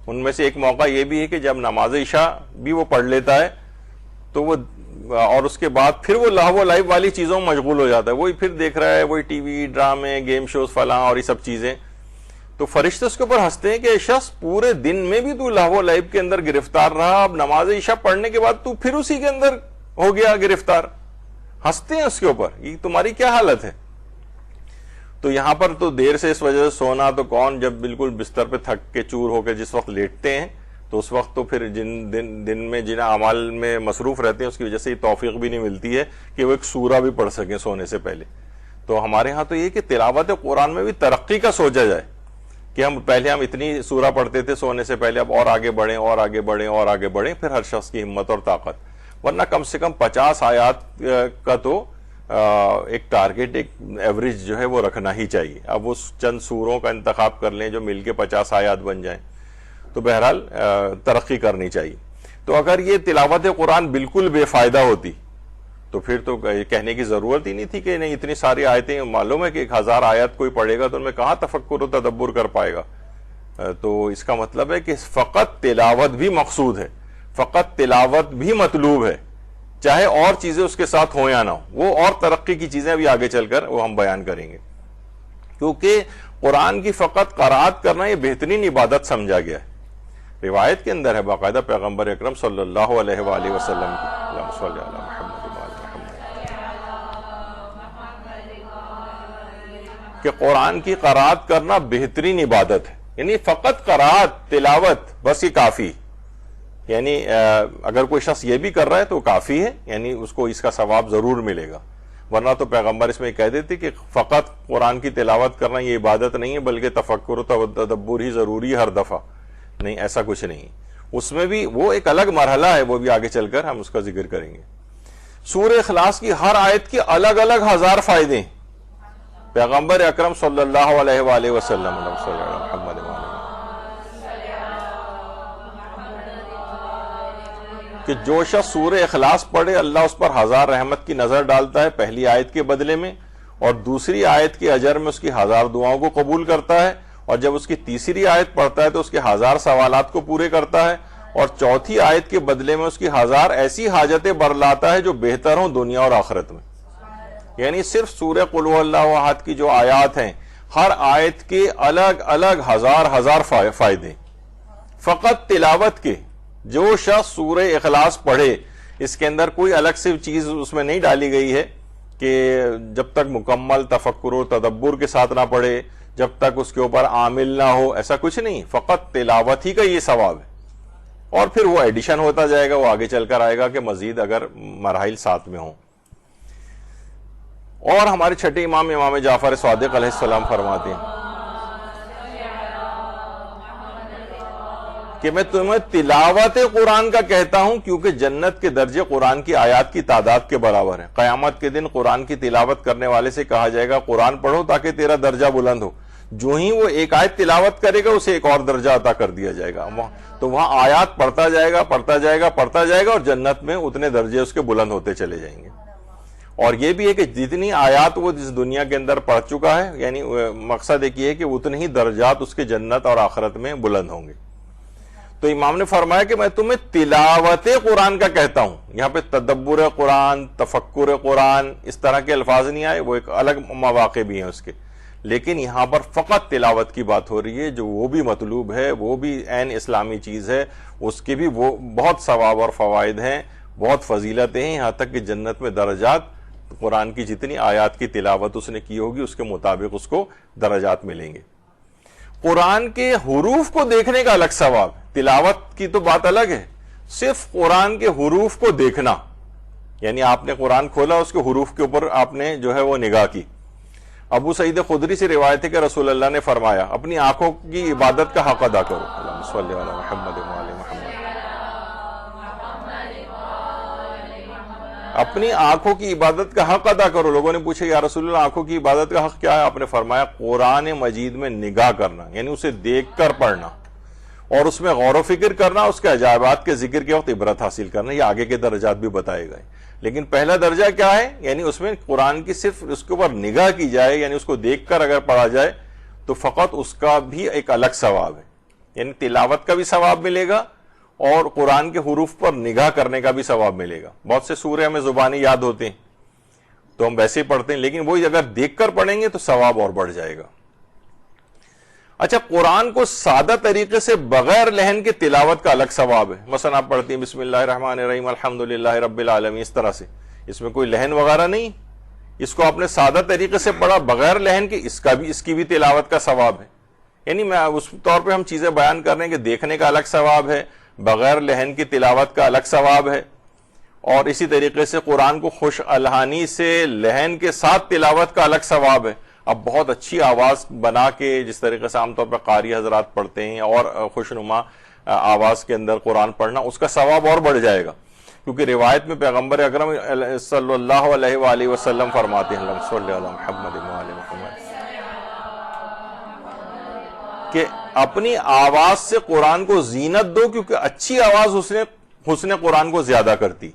ان میں سے ایک موقع یہ بھی ہے کہ جب نماز عشاء بھی وہ پڑھ لیتا ہے تو وہ اور اس کے بعد پھر وہ لاہو لائیو والی چیزوں میں مشغول ہو جاتا ہے، وہی پھر دیکھ رہا ہے، وہی ٹی وی ڈرامے گیم شوز فلاں اور یہ سب چیزیں، تو فرشتے اس کے اوپر ہنستے ہیں کہ شخص پورے دن میں بھی تو لاہو لائیو کے اندر گرفتار رہا، اب نماز عشاء پڑھنے کے بعد تو پھر اسی کے اندر ہو گیا گرفتار، ہنستے ہیں اس کے اوپر، یہ تمہاری کیا حالت ہے۔ تو یہاں پر تو دیر سے اس وجہ سے سونا تو کون، جب بالکل بستر پہ تھک کے چور ہو کے جس وقت لیٹتے ہیں تو اس وقت تو پھر دن میں جن اعمال میں مصروف رہتے ہیں اس کی وجہ سے یہ توفیق بھی نہیں ملتی ہے کہ وہ ایک سورہ بھی پڑھ سکیں سونے سے پہلے۔ تو ہمارے ہاں تو یہ کہ تلاوت قرآن میں بھی ترقی کا سوچا جائے کہ ہم پہلے اتنی سورہ پڑھتے تھے سونے سے پہلے، اب اور آگے بڑھیں اور آگے بڑھیں اور آگے بڑھیں، پھر ہر شخص کی ہمت اور طاقت، ورنہ کم سے کم 50 آیات کا تو ایک ٹارگٹ، ایک ایوریج جو ہے وہ رکھنا ہی چاہیے۔ اب وہ چند سوروں کا انتخاب کر لیں جو مل کے 50 آیات بن جائیں، تو بہرحال ترقی کرنی چاہیے۔ تو اگر یہ تلاوت قرآن بالکل بے فائدہ ہوتی تو پھر تو کہنے کی ضرورت ہی نہیں تھی کہ نہیں اتنی ساری آیتیں، معلوم ہے کہ 1000 آیت کوئی پڑھے گا تو ان میں کہاں تفکر و تدبر کر پائے گا۔ تو اس کا مطلب ہے کہ فقط تلاوت بھی مقصود ہے، فقط تلاوت بھی مطلوب ہے، چاہے اور چیزیں اس کے ساتھ ہوں یا نہ ہوں، وہ اور ترقی کی چیزیں ابھی آگے چل کر وہ ہم بیان کریں گے، کیونکہ قرآن کی فقط قرأت کرنا یہ بہترین عبادت سمجھا گیا ہے۔ روایت کے اندر ہے باقاعدہ پیغمبر اکرم صلی اللہ علیہ وآلہ وسلم کی، اللہم صلی علی محمد وعلی محمد، کہ قرآن کی قرأت کرنا بہترین عبادت ہے، یعنی فقط قرأت تلاوت بس یہ کافی، یعنی اگر کوئی شخص یہ بھی کر رہا ہے تو کافی ہے، یعنی اس کو اس کا ثواب ضرور ملے گا، ورنہ تو پیغمبر اس میں کہہ دیتے کہ فقط قرآن کی تلاوت کرنا یہ عبادت نہیں ہے بلکہ تفکر و تدبر ہی ضروری ہے ہر دفعہ، نہیں ایسا کچھ نہیں، اس میں بھی وہ ایک الگ مرحلہ ہے، وہ بھی آگے چل کر ہم اس کا ذکر کریں گے۔ سورہ اخلاص کی ہر آیت کی الگ الگ 1000 فائدے، پیغمبر اکرم صلی اللہ علیہ وآلہ وسلم محمد کہ جو شخص سورہ اخلاص پڑھے اللہ اس پر 1000 رحمت کی نظر ڈالتا ہے پہلی آیت کے بدلے میں، اور دوسری آیت کے اجر میں اس کی 1000 دعاؤں کو قبول کرتا ہے، اور جب اس کی تیسری آیت پڑھتا ہے تو اس کے 1000 سوالات کو پورے کرتا ہے، اور چوتھی آیت کے بدلے میں اس کی 1000 ایسی حاجتیں برلاتا ہے جو بہتر ہوں دنیا اور آخرت میں۔ یعنی صرف سورہ قل هو اللہ احد کی جو آیات ہیں ہر آیت کے الگ الگ 1000 فائدے، فقط تلاوت کے جو شخص سورہ اخلاص پڑھے اس کے اندر کوئی الگ سے چیز اس میں نہیں ڈالی گئی ہے کہ جب تک مکمل تفکر و تدبر کے ساتھ نہ پڑھے، جب تک اس کے اوپر عامل نہ ہو، ایسا کچھ نہیں، فقط تلاوت ہی کا یہ ثواب ہے، اور پھر وہ ایڈیشن ہوتا جائے گا، وہ آگے چل کر آئے گا کہ مزید اگر مراحل ساتھ میں ہوں۔ اور ہمارے چھٹے امام امام جعفر صادق علیہ السلام فرماتے ہیں کہ میں تمہیں تلاوت قرآن کا کہتا ہوں کیونکہ جنت کے درجے قرآن کی آیات کی تعداد کے برابر ہیں۔ قیامت کے دن قرآن کی تلاوت کرنے والے سے کہا جائے گا قرآن پڑھو تاکہ تیرا درجہ بلند ہو، جو ہی وہ ایک آیت تلاوت کرے گا اسے ایک اور درجہ عطا کر دیا جائے گا، تو وہاں آیات پڑھتا جائے گا پڑھتا جائے گا پڑھتا جائے گا، اور جنت میں اتنے درجے اس کے بلند ہوتے چلے جائیں گے۔ اور یہ بھی ہے کہ جتنی آیات وہ اس دنیا کے اندر پڑھ چکا ہے، یعنی مقصد ایک یہ ہے کہ اتنے ہی درجات اس کے جنت اور آخرت میں بلند ہوں گے۔ تو امام نے فرمایا کہ میں تمہیں تلاوت قرآن کا کہتا ہوں، یہاں پہ تدبر قرآن، تفکر قرآن اس طرح کے الفاظ نہیں آئے، وہ ایک الگ مواقع بھی ہیں اس کے، لیکن یہاں پر فقط تلاوت کی بات ہو رہی ہے، جو وہ بھی مطلوب ہے، وہ بھی عین اسلامی چیز ہے، اس کے بھی وہ بہت ثواب اور فوائد ہیں، بہت فضیلتیں ہیں، یہاں تک کہ جنت میں درجات قرآن کی جتنی آیات کی تلاوت اس نے کی ہوگی اس کے مطابق اس کو درجات ملیں گے۔ قرآن کے حروف کو دیکھنے کا الگ ثواب، تلاوت کی تو بات الگ ہے، صرف قرآن کے حروف کو دیکھنا، یعنی آپ نے قرآن کھولا اس کے حروف کے اوپر آپ نے جو ہے وہ نگاہ کی۔ ابو سعید خدری سے روایت ہے کہ رسول اللہ نے فرمایا اپنی آنکھوں کی عبادت کا حق ادا کرو، اللہم صلی علی محمد وعلی محمد، اپنی آنکھوں کی عبادت کا حق ادا کرو۔ لوگوں نے پوچھا یا رسول اللہ آنکھوں کی عبادت کا حق کیا ہے؟ آپ نے فرمایا قرآن مجید میں نگاہ کرنا، یعنی اسے دیکھ کر پڑھنا اور اس میں غور و فکر کرنا، اس کے عجائبات کے ذکر کے وقت عبرت حاصل کرنا۔ یہ آگے کے درجات بھی بتائے گئے، لیکن پہلا درجہ کیا ہے؟ یعنی اس میں قرآن کی صرف اس کے اوپر نگاہ کی جائے، یعنی اس کو دیکھ کر اگر پڑھا جائے تو فقط اس کا بھی ایک الگ ثواب ہے، یعنی تلاوت کا بھی ثواب ملے گا اور قرآن کے حروف پر نگاہ کرنے کا بھی ثواب ملے گا۔ بہت سے سورے ہمیں زبانی یاد ہوتے ہیں تو ہم ویسے پڑھتے ہیں، لیکن وہی اگر دیکھ کر پڑھیں گے تو ثواب اور بڑھ جائے گا۔ اچھا، قرآن کو سادہ طریقے سے بغیر لحن کے تلاوت کا الگ ثواب ہے۔ مثلا آپ پڑھتے ہیں بسم اللہ الرحمن الرحیم الحمدللہ رب العالمین، اس طرح سے، اس میں کوئی لحن وغیرہ نہیں، اس کو آپ نے سادہ طریقے سے پڑھا بغیر لحن کے، اس کی بھی تلاوت کا ثواب ہے۔ یعنی میں اس طور پہ ہم چیزیں بیان کر رہے ہیں کہ دیکھنے کا الگ ثواب ہے، بغیر لحن کی تلاوت کا الگ ثواب ہے، اور اسی طریقے سے قرآن کو خوش الحانی سے لحن کے ساتھ تلاوت کا الگ ثواب ہے۔ اب بہت اچھی آواز بنا کے جس طریقے سے عام طور پر قاری حضرات پڑھتے ہیں اور خوشنما آواز کے اندر قرآن پڑھنا، اس کا ثواب اور بڑھ جائے گا، کیونکہ روایت میں پیغمبر اکرم صلی اللہ علیہ وآلہ وسلم فرماتے ہیں اللہم صلی علی محمد وآل محمد، کہ اپنی آواز سے قرآن کو زینت دو، کیونکہ اچھی آواز حسن قرآن کو زیادہ کرتی،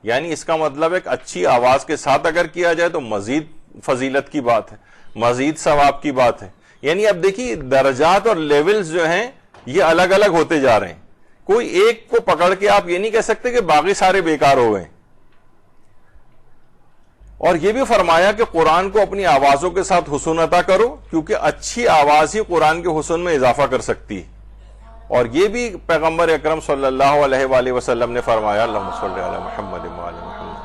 یعنی اس کا مطلب ہے کہ اچھی آواز کے ساتھ اگر کیا جائے تو مزید فضیلت کی بات ہے، مزید ثواب کی بات ہے۔ یعنی اب دیکھیے درجات اور لیولز جو ہیں یہ الگ الگ ہوتے جا رہے ہیں، کوئی ایک کو پکڑ کے آپ یہ نہیں کہہ سکتے کہ باقی سارے بیکار ہو گئے۔ اور یہ بھی فرمایا کہ قرآن کو اپنی آوازوں کے ساتھ حسن عطا کرو، کیونکہ اچھی آواز ہی قرآن کے حسن میں اضافہ کر سکتی ہے۔ اور یہ بھی پیغمبر اکرم صلی اللہ علیہ وآلہ وسلم نے فرمایا اللہم صلی علی محمد وآل محمد،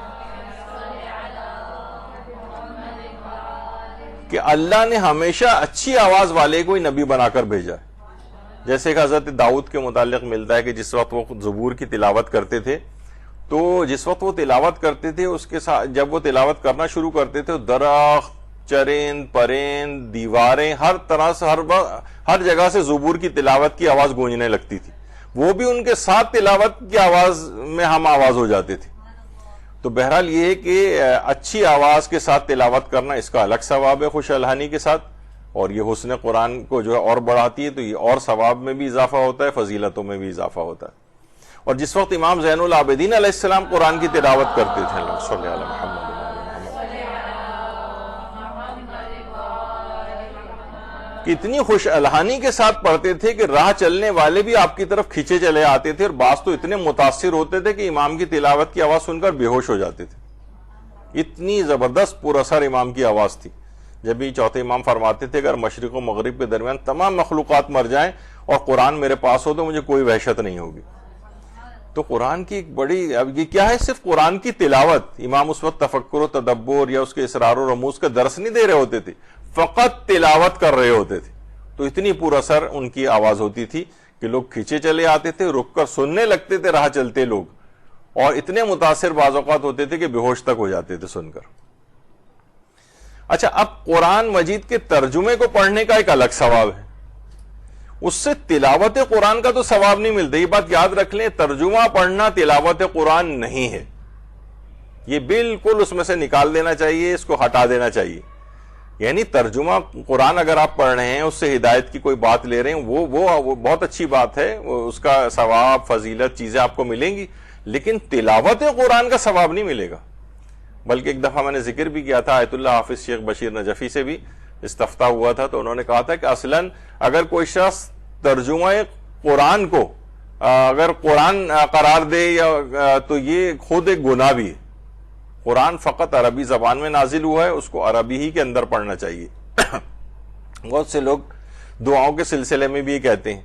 کہ اللہ نے ہمیشہ اچھی آواز والے کو ہی نبی بنا کر بھیجا ہے۔ جیسے کہ حضرت داؤد کے متعلق ملتا ہے کہ جس وقت وہ زبور کی تلاوت کرتے تھے، تو جس وقت وہ تلاوت کرتے تھے اس کے ساتھ جب وہ تلاوت کرنا شروع کرتے تھے، درخت، چرند، پرند، دیواریں، ہر طرح سے ہر جگہ سے زبور کی تلاوت کی آواز گونجنے لگتی تھی، وہ بھی ان کے ساتھ تلاوت کی آواز میں ہم آواز ہو جاتے تھے۔ تو بہرحال یہ ہے کہ اچھی آواز کے ساتھ تلاوت کرنا اس کا الگ ثواب ہے خوش الحانی کے ساتھ، اور یہ حسن قرآن کو جو ہے اور بڑھاتی ہے، تو یہ اور ثواب میں بھی اضافہ ہوتا ہے، فضیلتوں میں بھی اضافہ ہوتا ہے۔ اور جس وقت امام زین العابدین علیہ السلام قرآن کی تلاوت کرتے تھے اللہم صلی علی محمد کتنی خوش الحانی کے ساتھ پڑھتے تھے کہ راہ چلنے والے بھی آپ کی طرف کھینچے چلے آتے تھے، اور بعض تو اتنے متاثر ہوتے تھے کہ امام کی تلاوت کی آواز سن کر بے ہوش ہو جاتے تھے، اتنی زبردست پر اثر امام کی آواز تھی۔ جب بھی چوتھے امام فرماتے تھے اگر مشرق و مغرب کے درمیان تمام مخلوقات مر جائیں اور قرآن میرے پاس ہو تو مجھے کوئی وحشت نہیں ہوگی۔ تو قرآن کی ایک بڑی، اب یہ کیا ہے، صرف قرآن کی تلاوت، امام اس وقت تفکر و تدبر یا اس کے اسرار و رموز کا درس نہیں دے رہے ہوتے تھے، فقط تلاوت کر رہے ہوتے تھے، تو اتنی پر اثر ان کی آواز ہوتی تھی کہ لوگ کھینچے چلے آتے تھے، رک کر سننے لگتے تھے راہ چلتے لوگ، اور اتنے متاثر بعض اوقات ہوتے تھے کہ بے ہوش تک ہو جاتے تھے سن کر۔ اچھا، اب قرآن مجید کے ترجمے کو پڑھنے کا ایک الگ ثواب ہے، اس سے تلاوت قرآن کا تو ثواب نہیں ملتا، یہ بات یاد رکھ لیں، ترجمہ پڑھنا تلاوت قرآن نہیں ہے، یہ بالکل اس میں سے نکال دینا چاہیے، اس کو ہٹا دینا چاہیے۔ یعنی ترجمہ قرآن اگر آپ پڑھ رہے ہیں، اس سے ہدایت کی کوئی بات لے رہے ہیں، وہ بہت اچھی بات ہے، اس کا ثواب، فضیلت، چیزیں آپ کو ملیں گی، لیکن تلاوت قرآن کا ثواب نہیں ملے گا۔ بلکہ ایک دفعہ میں نے ذکر بھی کیا تھا، آیت اللہ حافظ شیخ بشیر نجفی سے بھی استفتاء ہوا تھا، تو انہوں نے کہا تھا کہ اصلاً اگر کوئی شخص ترجمہ قرآن کو اگر قرآن قرار دے یا تو یہ خود ایک گناہ بھی ہے۔ قرآن فقط عربی زبان میں نازل ہوا ہے، اس کو عربی ہی کے اندر پڑھنا چاہیے۔ بہت سے لوگ دعاؤں کے سلسلے میں بھی یہ کہتے ہیں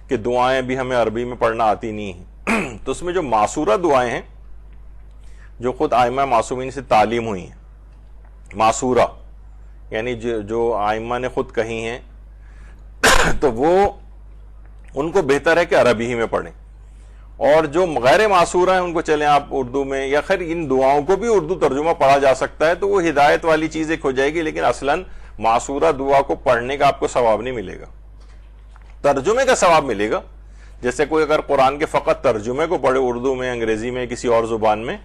کہ دعائیں بھی ہمیں عربی میں پڑھنا آتی نہیں ہیں، تو اس میں جو معصورہ دعائیں ہیں جو خود ائمہ معصومین سے تعلیم ہوئی ہیں، معصورہ یعنی جو ائمہ نے خود کہی ہیں، تو وہ ان کو بہتر ہے کہ عربی ہی میں پڑھیں، اور جو غیر معصورہ ہیں ان کو چلیں آپ اردو میں، یا خیر ان دعاؤں کو بھی اردو ترجمہ پڑھا جا سکتا ہے، تو وہ ہدایت والی چیز ایک ہو جائے گی، لیکن اصلاً معصورہ دعا کو پڑھنے کا آپ کو ثواب نہیں ملے گا، ترجمے کا ثواب ملے گا۔ جیسے کوئی اگر قرآن کے فقط ترجمے کو پڑھے اردو میں، انگریزی میں، کسی اور زبان میں،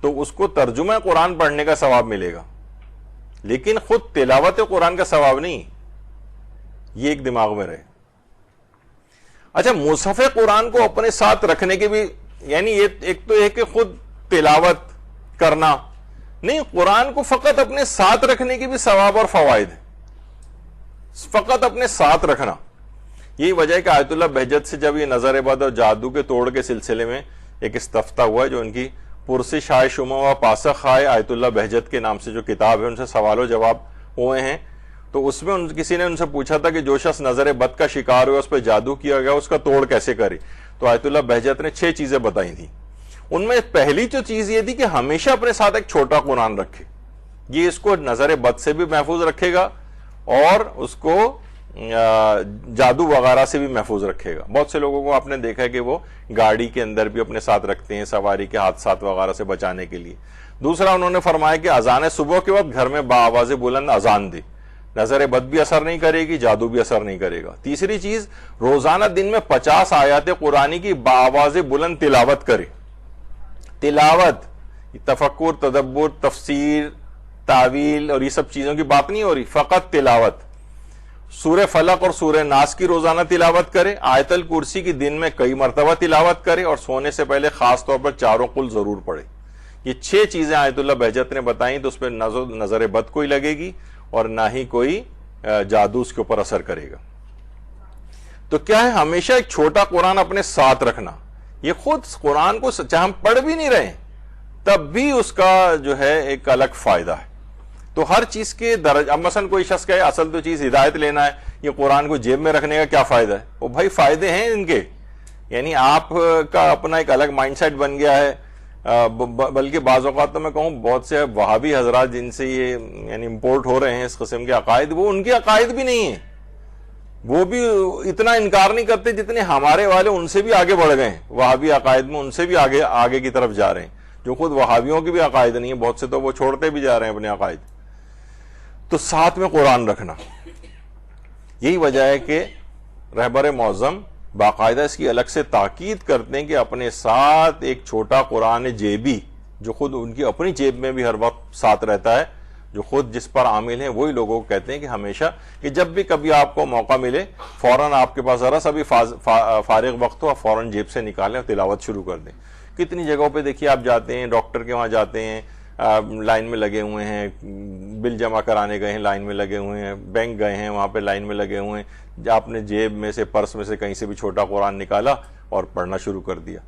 تو اس کو ترجمہ قرآن پڑھنے کا ثواب ملے گا، لیکن خود تلاوت قرآن کا ثواب نہیں، یہ ایک دماغ میں رہے۔ اچھا، مصحف قرآن کو اپنے ساتھ رکھنے کے بھی، یعنی یہ ایک تو ہے کہ خود تلاوت کرنا نہیں، قرآن کو فقط اپنے ساتھ رکھنے کے بھی ثواب اور فوائد ہیں، فقط اپنے ساتھ رکھنا۔ یہی وجہ ہے کہ آیت اللہ بہجت سے جب یہ نظر بد اور جادو کے توڑ کے سلسلے میں ایک استفتاء ہوا ہے، جو ان کی پرسش آئے شمع و پاسخ آئے آیت اللہ بہجت کے نام سے جو کتاب ہے، ان سے سوال و جواب ہوئے ہیں، تو اس میں کسی نے ان سے پوچھا تھا کہ جو شخص نظر بد کا شکار ہوا، اس پہ جادو کیا گیا، اس کا توڑ کیسے کرے؟ تو آیت اللہ بہجت نے 6 چیزیں بتائی تھیں۔ ان میں پہلی جو چیز یہ تھی کہ ہمیشہ اپنے ساتھ ایک چھوٹا قرآن رکھے، یہ اس کو نظر بد سے بھی محفوظ رکھے گا اور اس کو جادو وغیرہ سے بھی محفوظ رکھے گا۔ بہت سے لوگوں کو آپ نے دیکھا ہے کہ وہ گاڑی کے اندر بھی اپنے ساتھ رکھتے ہیں، سواری کے حادثات وغیرہ سے بچانے کے لیے۔ دوسرا، انہوں نے فرمایا کہ اذان صبح کے وقت گھر میں بآواز بلند اذان دے، نظر بد بھی اثر نہیں کرے گی، جادو بھی اثر نہیں کرے گا۔ تیسری چیز، روزانہ دن میں 50 آیات قرآنی کی بآواز بلند تلاوت کرے۔ تلاوت، تفکر، تدبر، تفسیر، تعویل اور یہ سب چیزوں کی بات نہیں ہو رہی، فقط تلاوت۔ سورہ فلق اور سورہ ناس کی روزانہ تلاوت کرے، آیت الکرسی کی دن میں کئی مرتبہ تلاوت کرے، اور سونے سے پہلے خاص طور پر 4 قل ضرور پڑھے۔ یہ 6 چیزیں آیت اللہ بہجت نے بتائیں، تو اس پہ نظر بد کوئی لگے گی اور نہ ہی کوئی جادو اس کے اوپر اثر کرے گا۔ تو کیا ہے، ہمیشہ ایک چھوٹا قرآن اپنے ساتھ رکھنا، یہ خود قرآن کو چاہے ہم پڑھ بھی نہیں رہے تب بھی اس کا جو ہے ایک الگ فائدہ ہے۔ تو ہر چیز کے درجہ، اب مثلا کوئی شخص کہے اصل تو چیز ہدایت لینا ہے، یہ قرآن کو جیب میں رکھنے کا کیا فائدہ ہے؟ وہ بھائی فائدے ہیں ان کے، یعنی آپ کا اپنا ایک الگ مائنڈ سیٹ بن گیا ہے۔ بلکہ بعض اوقات تو میں کہوں بہت سے وہابی حضرات جن سے یہ یعنی امپورٹ ہو رہے ہیں اس قسم کے عقائد، وہ ان کے عقائد بھی نہیں ہیں، وہ بھی اتنا انکار نہیں کرتے جتنے ہمارے والے ان سے بھی آگے بڑھ گئے ہیں وہابی عقائد میں، ان سے بھی آگے کی طرف جا رہے ہیں، جو خود وہابیوں کی بھی عقائد نہیں ہے، بہت سے تو وہ چھوڑتے بھی جا رہے ہیں اپنے عقائد۔ تو ساتھ میں قرآن رکھنا، یہی وجہ ہے کہ رہبر معظم باقاعدہ اس کی الگ سے تاکید کرتے ہیں کہ اپنے ساتھ ایک چھوٹا قرآن جیبی، جو خود ان کی اپنی جیب میں بھی ہر وقت ساتھ رہتا ہے، جو خود جس پر عامل ہیں وہی لوگوں کو کہتے ہیں کہ ہمیشہ کہ جب بھی کبھی آپ کو موقع ملے، فوراً آپ کے پاس ذرا سا بھی فارغ وقت ہو، آپ فوراً جیب سے نکالیں اور تلاوت شروع کر دیں۔ کتنی جگہوں پہ دیکھیے آپ جاتے ہیں، ڈاکٹر کے وہاں جاتے ہیں، لائن میں لگے ہوئے ہیں، بل جمع کرانے گئے ہیں لائن میں لگے ہوئے ہیں، بینک گئے ہیں وہاں پہ لائن میں لگے ہوئے ہیں، آپ نے جیب میں سے، پرس میں سے کہیں سے بھی چھوٹا قرآن نکالا اور پڑھنا شروع کر دیا۔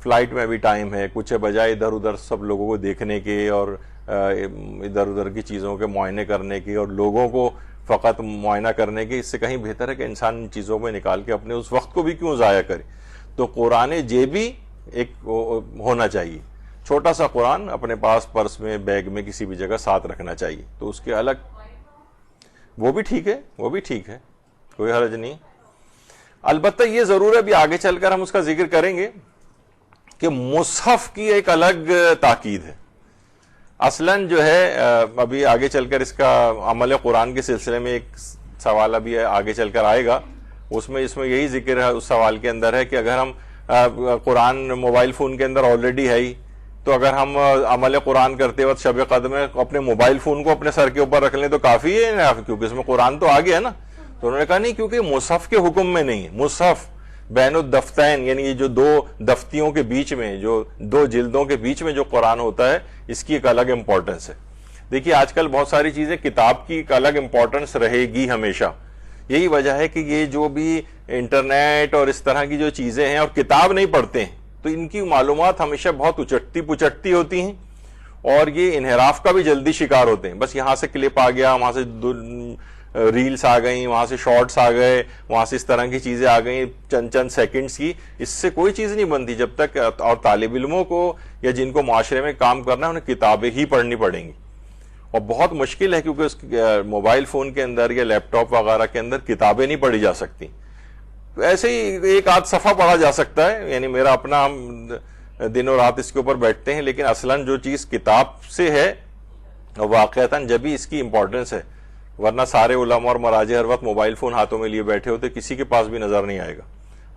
فلائٹ میں بھی ٹائم ہے، کچھ بجائے ادھر ادھر سب لوگوں کو دیکھنے کے اور ادھر ادھر کی چیزوں کے معائنے کرنے کی اور لوگوں کو فقط معائنہ کرنے کے، اس سے کہیں بہتر ہے کہ انسان ان چیزوں میں نکال کے اپنے اس وقت کو بھی کیوں ضائع کرے۔ تو قرآن جیبی ایک ہونا چاہیے. چھوٹا سا قرآن اپنے پاس پرس میں, بیگ میں, کسی بھی جگہ ساتھ رکھنا چاہیے. تو اس کے الگ وہ بھی ٹھیک ہے, وہ بھی ٹھیک ہے, کوئی حرج نہیں. البتہ یہ ضرور ہے, ابھی آگے چل کر ہم اس کا ذکر کریں گے کہ مصحف کی ایک الگ تاکید ہے. اصلاً جو ہے ابھی آگے چل کر اس کا عمل قرآن کے سلسلے میں ایک سوال ابھی آگے چل کر آئے گا, اس میں یہی ذکر ہے اس سوال کے اندر ہے کہ اگر ہم قرآن موبائل فون کے اندر آلریڈی ہے ہی, تو اگر ہم عمل قرآن کرتے وقت شب قدر میں اپنے موبائل فون کو اپنے سر کے اوپر رکھ لیں تو کافی ہے, کیونکہ اس میں قرآن تو آ گیا نا. تو انہوں نے کہا نہیں, کیونکہ مصحف کے حکم میں نہیں ہے. مصحف بین الدفتین, یعنی یہ جو دو دفتیوں کے بیچ میں, جو دو جلدوں کے بیچ میں جو قرآن ہوتا ہے, اس کی ایک الگ امپورٹنس ہے. دیکھیے آج کل بہت ساری چیزیں کتاب کی ایک الگ امپورٹنس رہے گی ہمیشہ. یہی وجہ ہے کہ یہ جو بھی انٹرنیٹ اور اس طرح کی جو چیزیں ہیں اور کتاب نہیں پڑھتے ہیں, تو ان کی معلومات ہمیشہ بہت اچٹتی پچٹتی ہوتی ہیں, اور یہ انحراف کا بھی جلدی شکار ہوتے ہیں. بس یہاں سے کلپ آ گیا, وہاں سے ریلز آ گئیں, وہاں سے شارٹس آ گئے, وہاں سے اس طرح کی چیزیں آ گئیں چند سیکنڈز کی. اس سے کوئی چیز نہیں بنتی جب تک, اور طالب علموں کو یا جن کو معاشرے میں کام کرنا ہے انہیں کتابیں ہی پڑھنی پڑیں گی, اور بہت مشکل ہے کیونکہ اس موبائل فون کے اندر یا لیپ ٹاپ وغیرہ کے اندر کتابیں نہیں پڑھی جا سکتی. ایسے ہی ایک آدھ صفحہ پڑھا جا سکتا ہے, یعنی میرا اپنا, ہم دن و رات اس کے اوپر بیٹھتے ہیں, لیکن اصلاً جو چیز کتاب سے ہے واقعتاً جبھی اس کی امپورٹنس ہے, ورنہ سارے علماء اور مراجع ہر وقت موبائل فون ہاتھوں میں لیے بیٹھے ہوتے, کسی کے پاس بھی نظر نہیں آئے گا.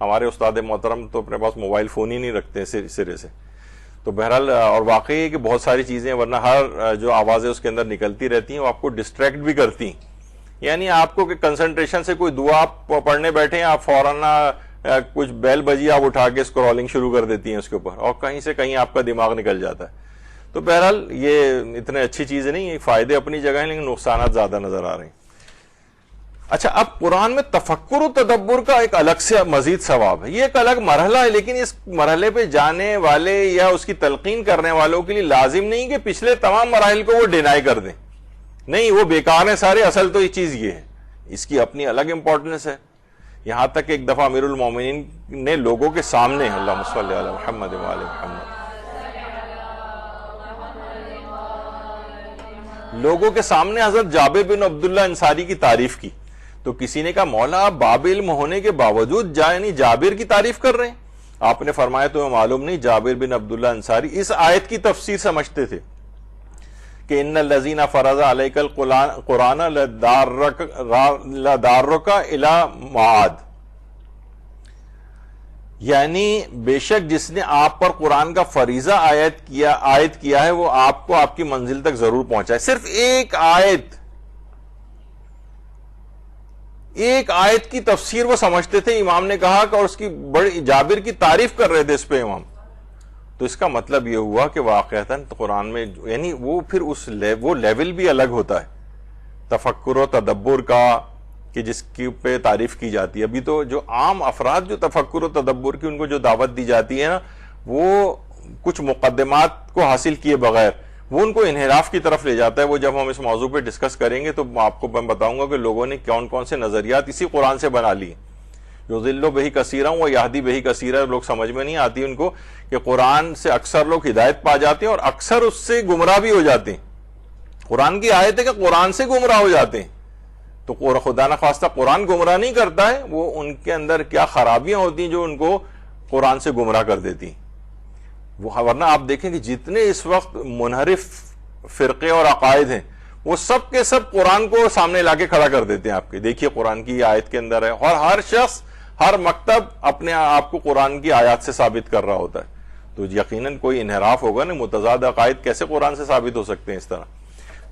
ہمارے استاد محترم تو اپنے پاس موبائل فون ہی نہیں رکھتے سرے سے. تو بہرحال, اور واقعی ہے کہ بہت ساری چیزیں, ورنہ ہر جو آوازیں اس کے اندر نکلتی رہتی ہیں وہ آپ کو ڈسٹریکٹ بھی کرتی ہیں. یعنی آپ کو کہ کنسنٹریشن سے کوئی دعا پڑھنے بیٹھے ہیں, آپ فوراً کچھ بیل بجی آپ اٹھا کے اسکرولنگ شروع کر دیتی ہیں اس کے اوپر, اور کہیں سے کہیں آپ کا دماغ نکل جاتا ہے. تو بہرحال یہ اتنے اچھی چیزیں نہیں ہیں, فائدے اپنی جگہ ہیں لیکن نقصانات زیادہ نظر آ رہے ہیں. اچھا, اب قرآن میں تفکر و تدبر کا ایک الگ سے مزید ثواب ہے. یہ ایک الگ مرحلہ ہے, لیکن اس مرحلے پہ جانے والے یا اس کی تلقین کرنے والوں کے لیے لازم نہیں کہ پچھلے تمام مراحل کو وہ ڈینائی کر دیں. نہیں, وہ بیکار ہیں سارے. اصل تو یہ چیز یہ ہے, اس کی اپنی الگ امپورٹنس ہے. یہاں تک ایک دفعہ امیر المومنین نے لوگوں کے سامنے, اللہم صلی علی محمد و آل محمد, لوگوں کے سامنے حضرت جابر بن عبداللہ انصاری کی تعریف کی. تو کسی نے کہا مولا آپ باب علم ہونے کے باوجود یعنی جابر کی تعریف کر رہے ہیں؟ آپ نے فرمایا تمہیں معلوم نہیں, جابر بن عبداللہ انصاری اس آیت کی تفسیر سمجھتے تھے کہ ان الذین فرض علیک القرآن لدارک الی معاد, یعنی بے شک جس نے آپ پر قرآن کا فریضہ عائد کیا ہے وہ آپ کو آپ کی منزل تک ضرور پہنچائے. صرف ایک آیت کی تفسیر وہ سمجھتے تھے. امام نے کہا کہ, اور اس کی بڑی جابر کی تعریف کر رہے تھے اس پہ امام. تو اس کا مطلب یہ ہوا کہ واقعتاً قرآن میں یعنی وہ پھر وہ لیول بھی الگ ہوتا ہے تفکر و تدبر کا, کہ جس کی پہ تعریف کی جاتی ہے. ابھی تو جو عام افراد جو تفکر و تدبر کی ان کو جو دعوت دی جاتی ہے نا, وہ کچھ مقدمات کو حاصل کیے بغیر وہ ان کو انحراف کی طرف لے جاتا ہے. وہ جب ہم اس موضوع پہ ڈسکس کریں گے تو آپ کو میں بتاؤں گا کہ لوگوں نے کون کون سے نظریات اسی قرآن سے بنا لی. یضل بہ کثیرا و یہدی بہ کثیرا, لوگ سمجھ میں نہیں آتی ان کو کہ قرآن سے اکثر لوگ ہدایت پا جاتے ہیں اور اکثر اس سے گمراہ بھی ہو جاتے ہیں. قرآن کی آیت ہے کہ قرآن سے گمراہ ہو جاتے ہیں. تو خدا نخواستہ قرآن گمراہ نہیں کرتا ہے, وہ ان کے اندر کیا خرابیاں ہوتی ہیں جو ان کو قرآن سے گمراہ کر دیتی ہیں. ورنہ آپ دیکھیں کہ جتنے اس وقت منحرف فرقے اور عقائد ہیں وہ سب کے سب قرآن کو سامنے لا کے کھڑا کر دیتے ہیں. آپ کے دیکھیے قرآن کی آیت کے اندر ہے, اور ہر شخص ہر مکتب اپنے آپ کو قرآن کی آیات سے ثابت کر رہا ہوتا ہے. تو یقیناً کوئی انحراف ہوگا نا, متضاد عقائد کیسے قرآن سے ثابت ہو سکتے ہیں اس طرح.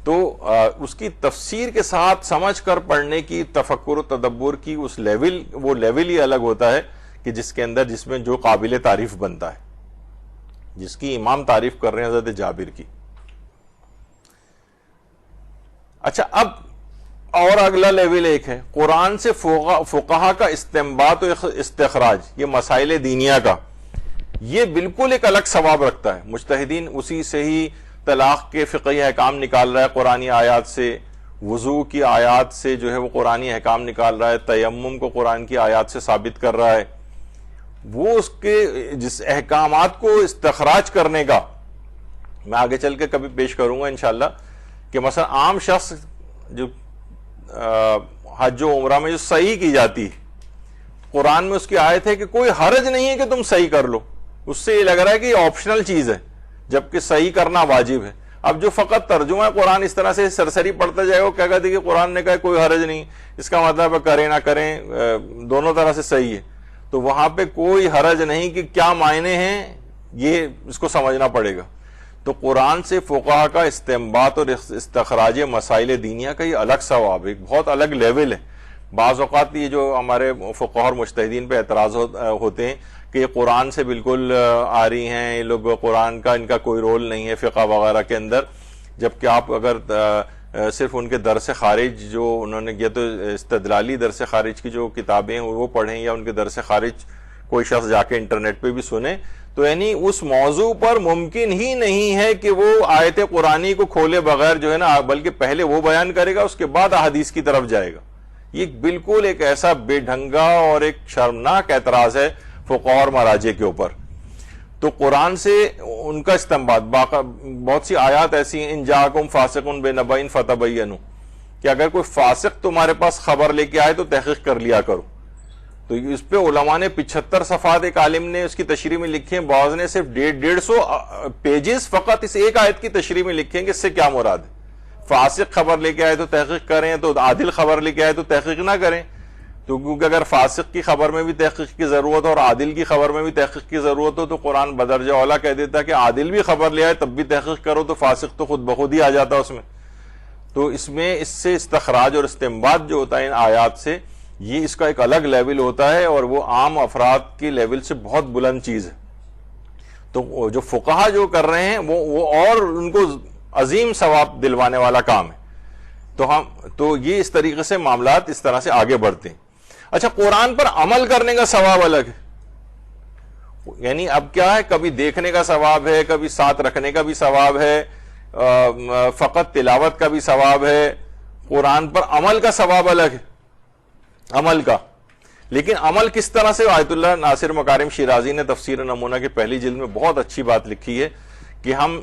تو اس کی تفسیر کے ساتھ سمجھ کر پڑھنے کی, تفکر و تدبر کی اس لیول, وہ لیول ہی الگ ہوتا ہے کہ جس میں جو قابل تعریف بنتا ہے, جس کی امام تعریف کر رہے ہیں حضرت جابر کی. اچھا, اب اور اگلا لیول ایک ہے قرآن سے فقہا کا استنباط و استخراج, یہ مسائل دینیہ کا, یہ بالکل ایک الگ ثواب رکھتا ہے. مجتہدین اسی سے ہی طلاق کے فقہی احکام نکال رہا ہے قرآنی آیات سے, وضو کی آیات سے جو ہے وہ قرآنی احکام نکال رہا ہے, تیمم کو قرآن کی آیات سے ثابت کر رہا ہے. وہ اس کے جس احکامات کو استخراج کرنے کا میں آگے چل کے کبھی پیش کروں گا انشاءاللہ، کہ مثلا عام شخص جو حج و عمرہ میں جو صحیح کی جاتی ہے، قرآن میں اس کی آیت ہے کہ کوئی حرج نہیں ہے کہ تم صحیح کر لو، اس سے یہ لگ رہا ہے کہ یہ آپشنل چیز ہے جبکہ صحیح کرنا واجب ہے۔ اب جو فقط ترجمہ قرآن اس طرح سے سرسری پڑھتا جائے وہ کیا کہتے ہیں کہ قرآن نے کہا کوئی حرج نہیں، اس کا مطلب ہے کریں نہ کریں دونوں طرح سے صحیح ہے، تو وہاں پہ کوئی حرج نہیں کہ کیا معنی ہیں یہ اس کو سمجھنا پڑے گا۔ تو قرآن سے فقہا کا استنباط اور استخراج مسائل دینیہ کا یہ الگ ثواب ہے، ایک بہت الگ لیول ہے۔ بعض اوقات یہ جو ہمارے فقہا اور مجتہدین پہ اعتراض ہوتے ہیں کہ یہ قرآن سے بالکل آ رہی ہیں، یہ لوگ قرآن کا ان کا کوئی رول نہیں ہے فقہ وغیرہ کے اندر، جبکہ آپ اگر صرف ان کے درس خارج جو انہوں نے کیا تو استدلالی درس خارج کی جو کتابیں ہیں وہ پڑھیں یا ان کے درس خارج کوئی شخص جا کے انٹرنیٹ پہ بھی سنے، تو یعنی اس موضوع پر ممکن ہی نہیں ہے کہ وہ آیت قرآنی کو کھولے بغیر جو ہے نا، بلکہ پہلے وہ بیان کرے گا اس کے بعد احادیث کی طرف جائے گا۔ یہ بالکل ایک ایسا بے ڈھنگا اور ایک شرمناک اعتراض ہے فقہا اور مراجع کے اوپر۔ تو قرآن سے ان کا استنباط بہت سی آیات ایسی ہیں، ان جاءکم فاسق بنبأ فتبینوا، کہ اگر کوئی فاسق تمہارے پاس خبر لے کے آئے تو تحقیق کر لیا کرو۔ تو اس پہ علماء نے 75 صفحات، ایک عالم نے اس کی تشریح میں لکھے ہیں، بعض نے صرف 150 پیجز فقط اس ایک آیت کی تشریح میں لکھے ہیں کہ اس سے کیا مراد ہے۔ فاسق خبر لے کے آئے تو تحقیق کریں، تو عادل خبر لے کے آئے تو تحقیق نہ کریں، تو کیونکہ اگر فاسق کی خبر میں بھی تحقیق کی ضرورت ہو اور عادل کی خبر میں بھی تحقیق کی ضرورت ہو تو قرآن بدرجہ اولا کہہ دیتا کہ عادل بھی خبر لے آئے تب بھی تحقیق کرو، تو فاسق تو خود بخود ہی آ جاتا اس میں۔ تو اس میں اس سے استخراج اور استنباط جو ہوتا ہے ان آیات سے، یہ اس کا ایک الگ لیول ہوتا ہے اور وہ عام افراد کے لیول سے بہت بلند چیز ہے۔ تو جو فقہا جو کر رہے ہیں وہ اور ان کو عظیم ثواب دلوانے والا کام ہے۔ تو یہ اس طریقے سے معاملات اس طرح سے آگے بڑھتے ہیں۔ اچھا، قرآن پر عمل کرنے کا ثواب الگ ہے، یعنی اب کیا ہے، کبھی دیکھنے کا ثواب ہے، کبھی ساتھ رکھنے کا بھی ثواب ہے، فقط تلاوت کا بھی ثواب ہے، قرآن پر عمل کا ثواب الگ ہے، عمل کا۔ لیکن عمل کس طرح سے، آیت اللہ ناصر مکارم شیرازی نے تفسیر نمونہ کی پہلی جلد میں بہت اچھی بات لکھی ہے کہ ہم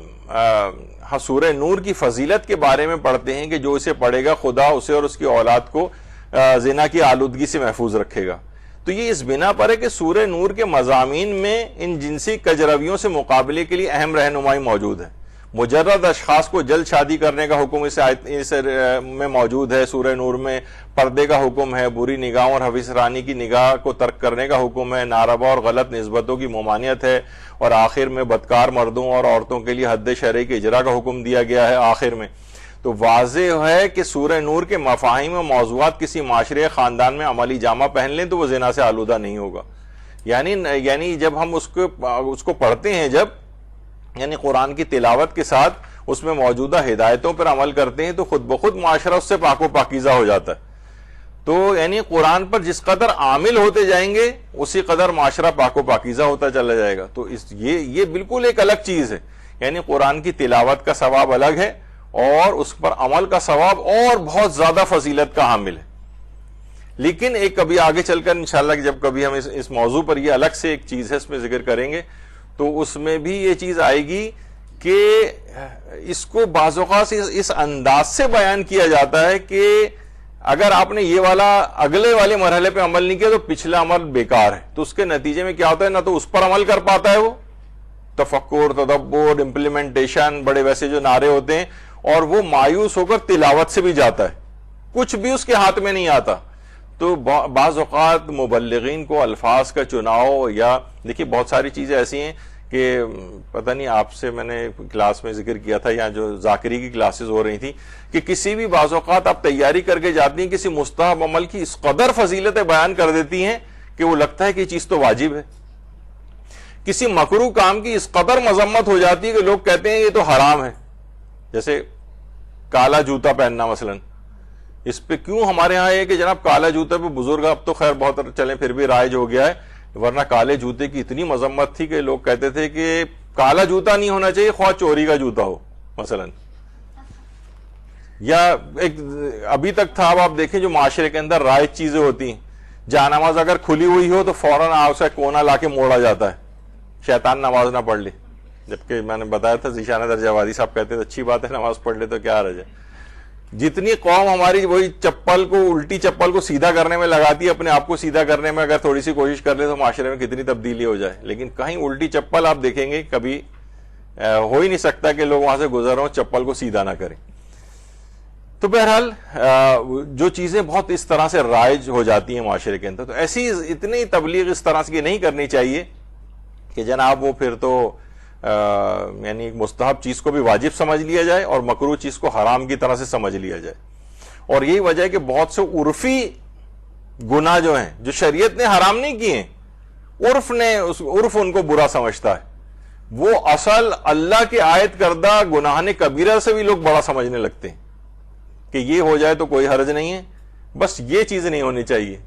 سورہ نور کی فضیلت کے بارے میں پڑھتے ہیں کہ جو اسے پڑھے گا خدا اسے اور اس کی اولاد کو زنا کی آلودگی سے محفوظ رکھے گا۔ تو یہ اس بنا پر ہے کہ سورہ نور کے مضامین میں ان جنسی کجرویوں سے مقابلے کے لیے اہم رہنمائی موجود ہے۔ مجرد اشخاص کو جلد شادی کرنے کا حکم اس میں موجود ہے، سورہ نور میں پردے کا حکم ہے، بری نگاہوں اور حویث رانی کی نگاہ کو ترک کرنے کا حکم ہے، ناروا اور غلط نسبتوں کی ممانعت ہے، اور آخر میں بدکار مردوں اور عورتوں کے لیے حد شرعی کے اجرا کا حکم دیا گیا ہے آخر میں۔ تو واضح ہے کہ سورہ نور کے مفاہیم و موضوعات کسی معاشرے خاندان میں عملی جامہ پہن لیں تو وہ زنا سے آلودہ نہیں ہوگا۔ یعنی جب ہم اس کو پڑھتے ہیں، جب یعنی قرآن کی تلاوت کے ساتھ اس میں موجودہ ہدایتوں پر عمل کرتے ہیں تو خود بخود معاشرہ اس سے پاک و پاکیزہ ہو جاتا ہے۔ تو یعنی قرآن پر جس قدر عامل ہوتے جائیں گے اسی قدر معاشرہ پاک و پاکیزہ ہوتا چلا جائے گا۔ تو یہ بالکل ایک الگ چیز ہے، یعنی قرآن کی تلاوت کا ثواب الگ ہے اور اس پر عمل کا ثواب اور بہت زیادہ فضیلت کا حامل ہے۔ لیکن ایک کبھی آگے چل کر انشاءاللہ جب کبھی ہم اس موضوع پر یہ الگ سے ایک چیز ہے اس میں ذکر کریں گے تو اس میں بھی یہ چیز آئے گی کہ اس کو بعض اوقات اس انداز سے بیان کیا جاتا ہے کہ اگر آپ نے یہ والا اگلے والے مرحلے پہ عمل نہیں کیا تو پچھلا عمل بیکار ہے۔ تو اس کے نتیجے میں کیا ہوتا ہے، نہ تو اس پر عمل کر پاتا ہے وہ، تفکر، تدبر، امپلیمنٹیشن، بڑے ویسے جو نعرے ہوتے ہیں، اور وہ مایوس ہو کر تلاوت سے بھی جاتا ہے، کچھ بھی اس کے ہاتھ میں نہیں آتا۔ تو بعض اوقات مبلغین کو الفاظ کا چناؤ، یا دیکھیے بہت ساری چیزیں ایسی ہیں کہ پتہ نہیں آپ سے میں نے کلاس میں ذکر کیا تھا یا جو ذاکری کی کلاسز ہو رہی تھی کہ کسی بھی بعض اوقات آپ تیاری کر کے جاتی ہیں، کسی مستحب عمل کی اس قدر فضیلتیں بیان کر دیتی ہیں کہ وہ لگتا ہے کہ یہ چیز تو واجب ہے۔ کسی مکروہ کام کی اس قدر مذمت ہو جاتی ہے کہ لوگ کہتے ہیں یہ تو حرام ہے، جیسے کالا جوتا پہننا مثلا۔ اس پہ کیوں ہمارے ہاں ہے کہ جناب کالا جوتا پہ بزرگ، اب تو خیر بہت چلیں پھر بھی رائج ہو گیا ہے، ورنہ کالے جوتے کی اتنی مذمت تھی کہ لوگ کہتے تھے کہ کالا جوتا نہیں ہونا چاہیے، خواہ چوری کا جوتا ہو مثلا۔ یا ایک ابھی تک تھا، اب آپ دیکھیں جو معاشرے کے اندر رائج چیزیں ہوتی ہیں، جا نماز اگر کھلی ہوئی ہو تو فوراً آپ سے کونا لا کے موڑا جاتا ہے, شیطان نماز نہ پڑھ لے. جبکہ میں نے بتایا تھا ذیشان درجہ وادی صاحب کہتے ہیں اچھی بات ہے نماز پڑھ لے تو کیا حرج ہے. جتنی قوم ہماری وہی چپل کو, الٹی چپل کو سیدھا کرنے میں لگاتی ہے, اپنے آپ کو سیدھا کرنے میں اگر تھوڑی سی کوشش کر لے تو معاشرے میں کتنی تبدیلی ہو جائے. لیکن کہیں الٹی چپل آپ دیکھیں گے کبھی ہو ہی نہیں سکتا کہ لوگ وہاں سے گزر ہوں چپل کو سیدھا نہ کریں. تو بہرحال جو چیزیں بہت اس طرح سے رائج ہو جاتی ہیں معاشرے کے اندر, تو ایسی اتنی تبلیغ اس طرح سے نہیں کرنی چاہیے کہ جناب وہ پھر تو یعنی مستحب چیز کو بھی واجب سمجھ لیا جائے اور مکروہ چیز کو حرام کی طرح سے سمجھ لیا جائے. اور یہی وجہ ہے کہ بہت سے عرفی گناہ جو ہیں جو شریعت نے حرام نہیں کیے, عرف ان کو برا سمجھتا ہے, وہ اصل اللہ کے عائد کردہ گناہ کبیرہ سے بھی لوگ بڑا سمجھنے لگتے ہیں کہ یہ ہو جائے تو کوئی حرج نہیں ہے, بس یہ چیز نہیں ہونی چاہیے.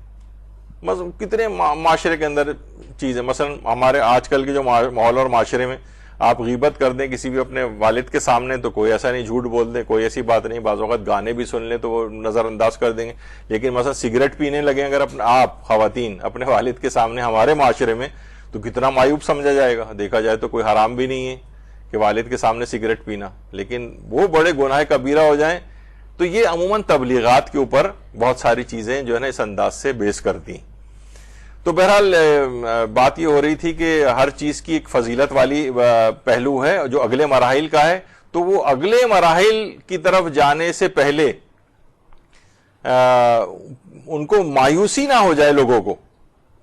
کتنے معاشرے کے اندر چیزیں, مثلا ہمارے آج کل کے جو ماحول اور معاشرے میں آپ غیبت کر دیں کسی بھی اپنے والد کے سامنے تو کوئی ایسا نہیں, جھوٹ بول دیں کوئی ایسی بات نہیں, بعض اوقات گانے بھی سن لیں تو وہ نظر انداز کر دیں گے. لیکن مثلا سگریٹ پینے لگیں اگر آپ خواتین اپنے والد کے سامنے ہمارے معاشرے میں تو کتنا معیوب سمجھا جائے گا. دیکھا جائے تو کوئی حرام بھی نہیں ہے کہ والد کے سامنے سگریٹ پینا, لیکن وہ بڑے گناہ کبیرہ ہو جائیں تو یہ عموماً تبلیغات کے اوپر بہت ساری چیزیں جو ہے نا اس انداز سے بیس کرتی ہیں. تو بہرحال بات یہ ہو رہی تھی کہ ہر چیز کی ایک فضیلت والی پہلو ہے جو اگلے مراحل کا ہے, تو وہ اگلے مراحل کی طرف جانے سے پہلے ان کو مایوسی نہ ہو جائے لوگوں کو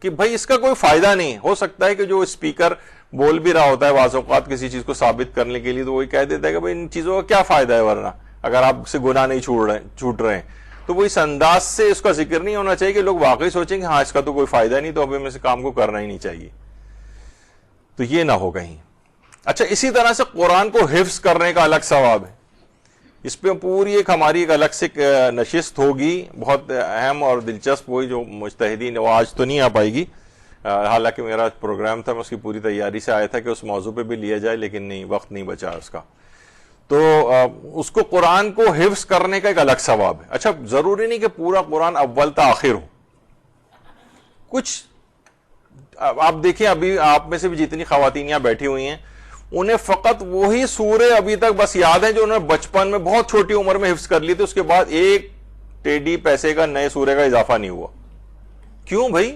کہ بھائی اس کا کوئی فائدہ نہیں. ہو سکتا ہے کہ جو اسپیکر بول بھی رہا ہوتا ہے بعض اوقات کسی چیز کو ثابت کرنے کے لیے تو وہی کہہ دیتا ہے کہ بھائی ان چیزوں کا کیا فائدہ ہے, ورنہ اگر آپ سے گناہ نہیں چھوٹ رہے ہیں تو وہ اس انداز سے اس کا ذکر نہیں ہونا چاہیے کہ لوگ واقعی سوچیں کہ ہاں اس کا تو کوئی فائدہ نہیں تو اب ہمیں اس کام کو کرنا ہی نہیں چاہیے. تو یہ نہ ہو کہیں. اچھا, اسی طرح سے قرآن کو حفظ کرنے کا الگ ثواب ہے. اس پہ پوری ایک ہماری ایک الگ سے نشست ہوگی, بہت اہم اور دلچسپ ہوئی, جو مجتہدین وہ آج تو نہیں آ پائے گی, حالانکہ میرا پروگرام تھا میں اس کی پوری تیاری سے آیا تھا کہ اس موضوع پہ بھی لیا جائے, لیکن نہیں, وقت نہیں بچا اس کا. تو اس کو قرآن کو حفظ کرنے کا ایک الگ ثواب ہے. اچھا, ضروری نہیں کہ پورا قرآن اول تا آخر ہو. کچھ آپ دیکھیں, ابھی آپ میں سے بھی جتنی خواتین یہاں بیٹھی ہوئی ہیں انہیں فقط وہی سورے ابھی تک بس یاد ہیں جو انہوں نے بچپن میں بہت چھوٹی عمر میں حفظ کر لی تھی, اس کے بعد ایک ٹیڈی پیسے کا نئے سورے کا اضافہ نہیں ہوا. کیوں بھائی؟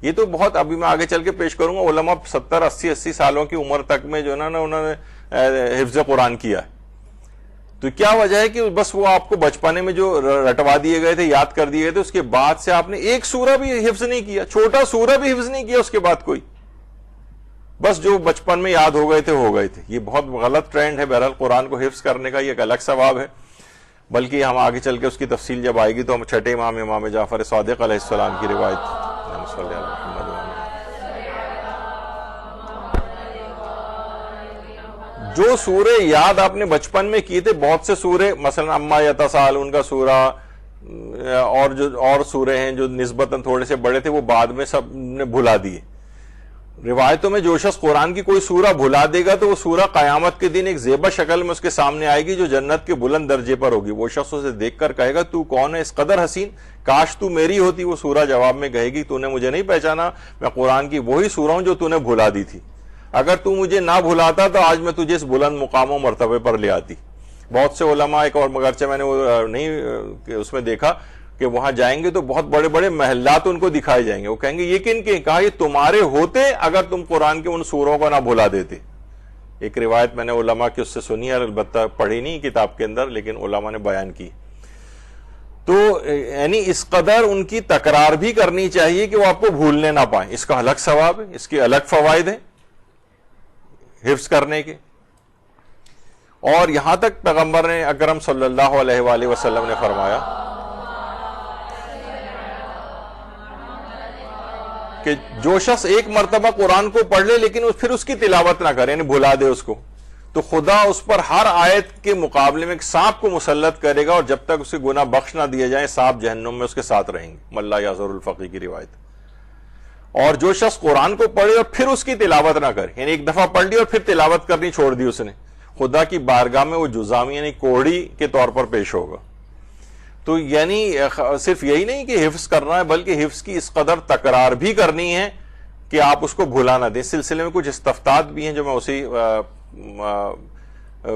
یہ تو بہت ابھی میں آگے چل کے پیش کروں گا, علماء 70-80 سالوں کی عمر تک میں جو ہے نا انہوں نے حفظ قرآن کیا ہے. تو کیا وجہ ہے کہ بس وہ آپ کو بچپنے میں جو رٹوا دیے گئے تھے, یاد کر دیے گئے تھے, اس کے بعد سے آپ نے ایک سورہ بھی حفظ نہیں کیا, چھوٹا سورہ بھی حفظ نہیں کیا اس کے بعد کوئی, بس جو بچپن میں یاد ہو گئے تھے. یہ بہت غلط ٹرینڈ ہے. بہرحال قرآن کو حفظ کرنے کا یہ ایک الگ ثواب ہے, بلکہ ہم آگے چل کے اس کی تفصیل جب آئے گی تو ہم چھٹے امام جعفر صادق علیہ السلام کی روایت جو سورے یاد آپ نے بچپن میں کیے تھے, بہت سے سورے مثلا اما یتساءلون کا سورہ اور سورے ہیں جو نسبتاً تھوڑے سے بڑے تھے, وہ بعد میں سب نے بھلا دیے. روایتوں میں جو شخص قرآن کی کوئی سورہ بھلا دے گا تو وہ سورہ قیامت کے دن ایک زیبا شکل میں اس کے سامنے آئے گی جو جنت کے بلند درجے پر ہوگی. وہ شخص اسے دیکھ کر کہے گا تو کون ہے اس قدر حسین, کاش تو میری ہوتی. وہ سورہ جواب میں کہے گی تو نے مجھے نہیں پہچانا, میں قرآن کی وہی سورہ ہوں جو تو نے بھلا دی تھی. اگر تو مجھے نہ بھلاتا تو آج میں تجھے اس بلند مقام و مرتبے پر لے آتی. بہت سے علماء, ایک اور مگرچہ میں نے وہ نہیں اس میں دیکھا کہ وہاں جائیں گے تو بہت بڑے بڑے محلات ان کو دکھائے جائیں گے. وہ کہیں گے یہ کن کے, کہا یہ تمہارے ہوتے اگر تم قرآن کے ان سوروں کو نہ بھلا دیتے. ایک روایت میں نے علماء کی اس سے سنی ہے, البتہ پڑھی نہیں کتاب کے اندر, لیکن علماء نے بیان کی. تو یعنی اس قدر ان کی تکرار بھی کرنی چاہیے کہ وہ آپ کو بھولنے نہ پائیں. اس کا الگ ثواب ہے, اس کے الگ فوائد ہیں حفظ کرنے کے. اور یہاں تک پیغمبر نے اکرم صلی اللہ علیہ وآلہ وسلم نے فرمایا کہ جو شخص ایک مرتبہ قرآن کو پڑھ لے لیکن پھر اس کی تلاوت نہ کرے, یعنی بھلا دے اس کو, تو خدا اس پر ہر آیت کے مقابلے میں ایک سانپ کو مسلط کرے گا, اور جب تک اسے گناہ بخش نہ دیے جائیں سانپ جہنم میں اس کے ساتھ رہیں گے. ملا یعذر الفقی کی روایت. اور جو شخص قرآن کو پڑھے اور پھر اس کی تلاوت نہ کرے, یعنی ایک دفعہ پڑھ لی اور پھر تلاوت کرنی چھوڑ دی اس نے, خدا کی بارگاہ میں وہ جزامی یعنی کوڑی کے طور پر پیش ہوگا. تو یعنی صرف یہی نہیں کہ حفظ کرنا ہے، بلکہ حفظ کی اس قدر تکرار بھی کرنی ہے کہ آپ اس کو بھلا نہ دیں. اس سلسلے میں کچھ استفتات بھی ہیں جو میں اسی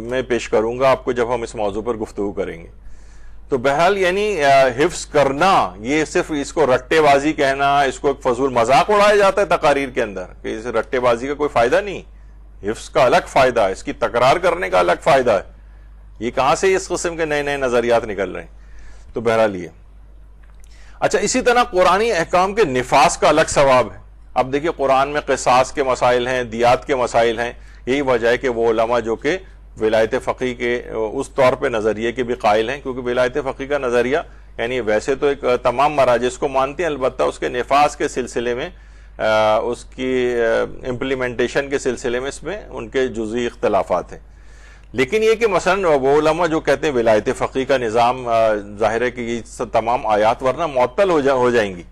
میں پیش کروں گا آپ کو جب ہم اس موضوع پر گفتگو کریں گے. تو بہرحال یعنی حفظ کرنا، یہ صرف اس کو رٹے بازی کہنا، اس کو ایک فضول مذاق اڑایا جاتا ہے تقاریر کے اندر کہ اس رٹے بازی کا کوئی فائدہ نہیں. حفظ کا الگ فائدہ ہے، اس کی تکرار کرنے کا الگ فائدہ ہے. یہ کہاں سے اس قسم کے نئے نئے نظریات نکل رہے ہیں؟ تو بہرحال یہ اچھا. اسی طرح قرآنی احکام کے نفاذ کا الگ ثواب ہے. اب دیکھیے قرآن میں قصاص کے مسائل ہیں، دیات کے مسائل ہیں. یہی وجہ ہے کہ وہ علماء جو کہ ولایت فقی کے اس طور پہ نظریے کے بھی قائل ہیں، کیونکہ ولایت فقی کا نظریہ یعنی ویسے تو ایک تمام مراجع اس کو مانتے ہیں، البتہ اس کے نفاذ کے سلسلے میں، اس کی امپلیمنٹیشن کے سلسلے میں اس میں ان کے جزئی اختلافات ہیں. لیکن یہ کہ مثلا وہ علماء جو کہتے ہیں ولایت فقی کا نظام ظاہر ہے کہ یہ تمام آیات ورنہ معطل ہو جائیں گی،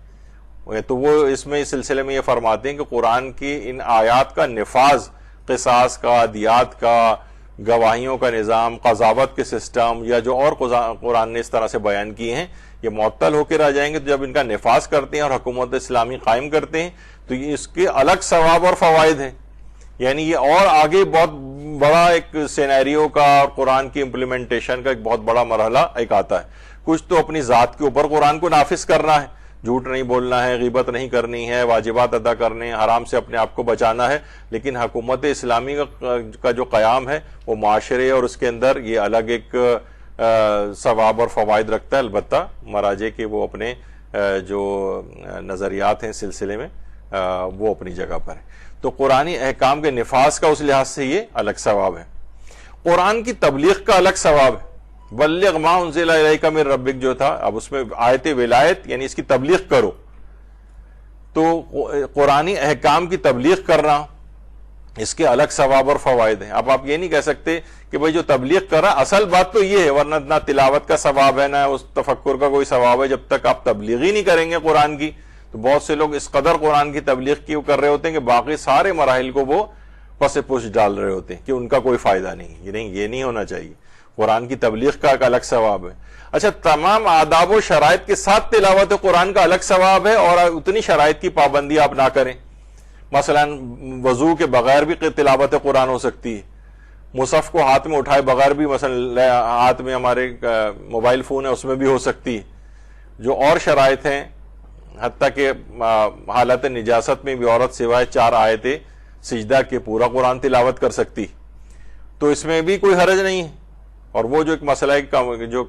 تو وہ اس میں اس سلسلے میں یہ فرماتے ہیں کہ قرآن کی ان آیات کا نفاذ، قصاص کا، دیات کا، گواہیوں کا نظام، قضاوت کے سسٹم، یا جو اور قرآن نے اس طرح سے بیان کیے ہیں، یہ معطل ہو کے رہ جائیں گے. تو جب ان کا نفاذ کرتے ہیں اور حکومت اسلامی قائم کرتے ہیں تو یہ اس کے الگ ثواب اور فوائد ہیں. یعنی یہ اور آگے بہت بڑا ایک سینیریو کا اور قرآن کی امپلیمنٹیشن کا ایک بہت بڑا مرحلہ ایک آتا ہے. کچھ تو اپنی ذات کے اوپر قرآن کو نافذ کرنا ہے، جھوٹ نہیں بولنا ہے، غیبت نہیں کرنی ہے، واجبات ادا کرنے ہیں، حرام سے اپنے آپ کو بچانا ہے. لیکن حکومت اسلامی کا جو قیام ہے وہ معاشرے اور اس کے اندر یہ الگ ایک ثواب اور فوائد رکھتا ہے. البتہ مراجع کے وہ اپنے جو نظریات ہیں سلسلے میں وہ اپنی جگہ پر ہیں. تو قرآنی احکام کے نفاذ کا اس لحاظ سے یہ الگ ثواب ہے. قرآن کی تبلیغ کا الگ ثواب ہے. بلغ ما انزل الیک من ربک جو تھا، اب اس میں آیت ولایت یعنی اس کی تبلیغ کرو. تو قرآنی احکام کی تبلیغ کرنا، اس کے الگ ثواب اور فوائد ہیں. اب آپ یہ نہیں کہہ سکتے کہ بھئی جو تبلیغ کر رہا، اصل بات تو یہ ہے، ورنہ نہ تلاوت کا ثواب ہے نہ اس تفکر کا کوئی ثواب ہے جب تک آپ تبلیغ ہی نہیں کریں گے قرآن کی. تو بہت سے لوگ اس قدر قرآن کی تبلیغ کیوں کر رہے ہوتے ہیں کہ باقی سارے مراحل کو وہ پس پش ڈال رہے ہوتے ہیں کہ ان کا کوئی فائدہ نہیں. یہ نہیں ہونا چاہیے. قرآن کی تبلیغ کا ایک الگ ثواب ہے. اچھا، تمام آداب و شرائط کے ساتھ تلاوت قرآن کا الگ ثواب ہے، اور اتنی شرائط کی پابندی آپ نہ کریں. مثلا وضو کے بغیر بھی تلاوت قرآن ہو سکتی ہے. مصحف کو ہاتھ میں اٹھائے بغیر بھی، مثلا ہاتھ میں ہمارے موبائل فون ہے اس میں بھی ہو سکتی ہے. جو اور شرائط ہیں، حتیٰ کہ حالت نجاست میں بھی عورت سوائے 4 آیتیں سجدہ کے پورا قرآن تلاوت کر سکتی، تو اس میں بھی کوئی حرج نہیں ہے. اور وہ جو ایک مسئلہ ہے جو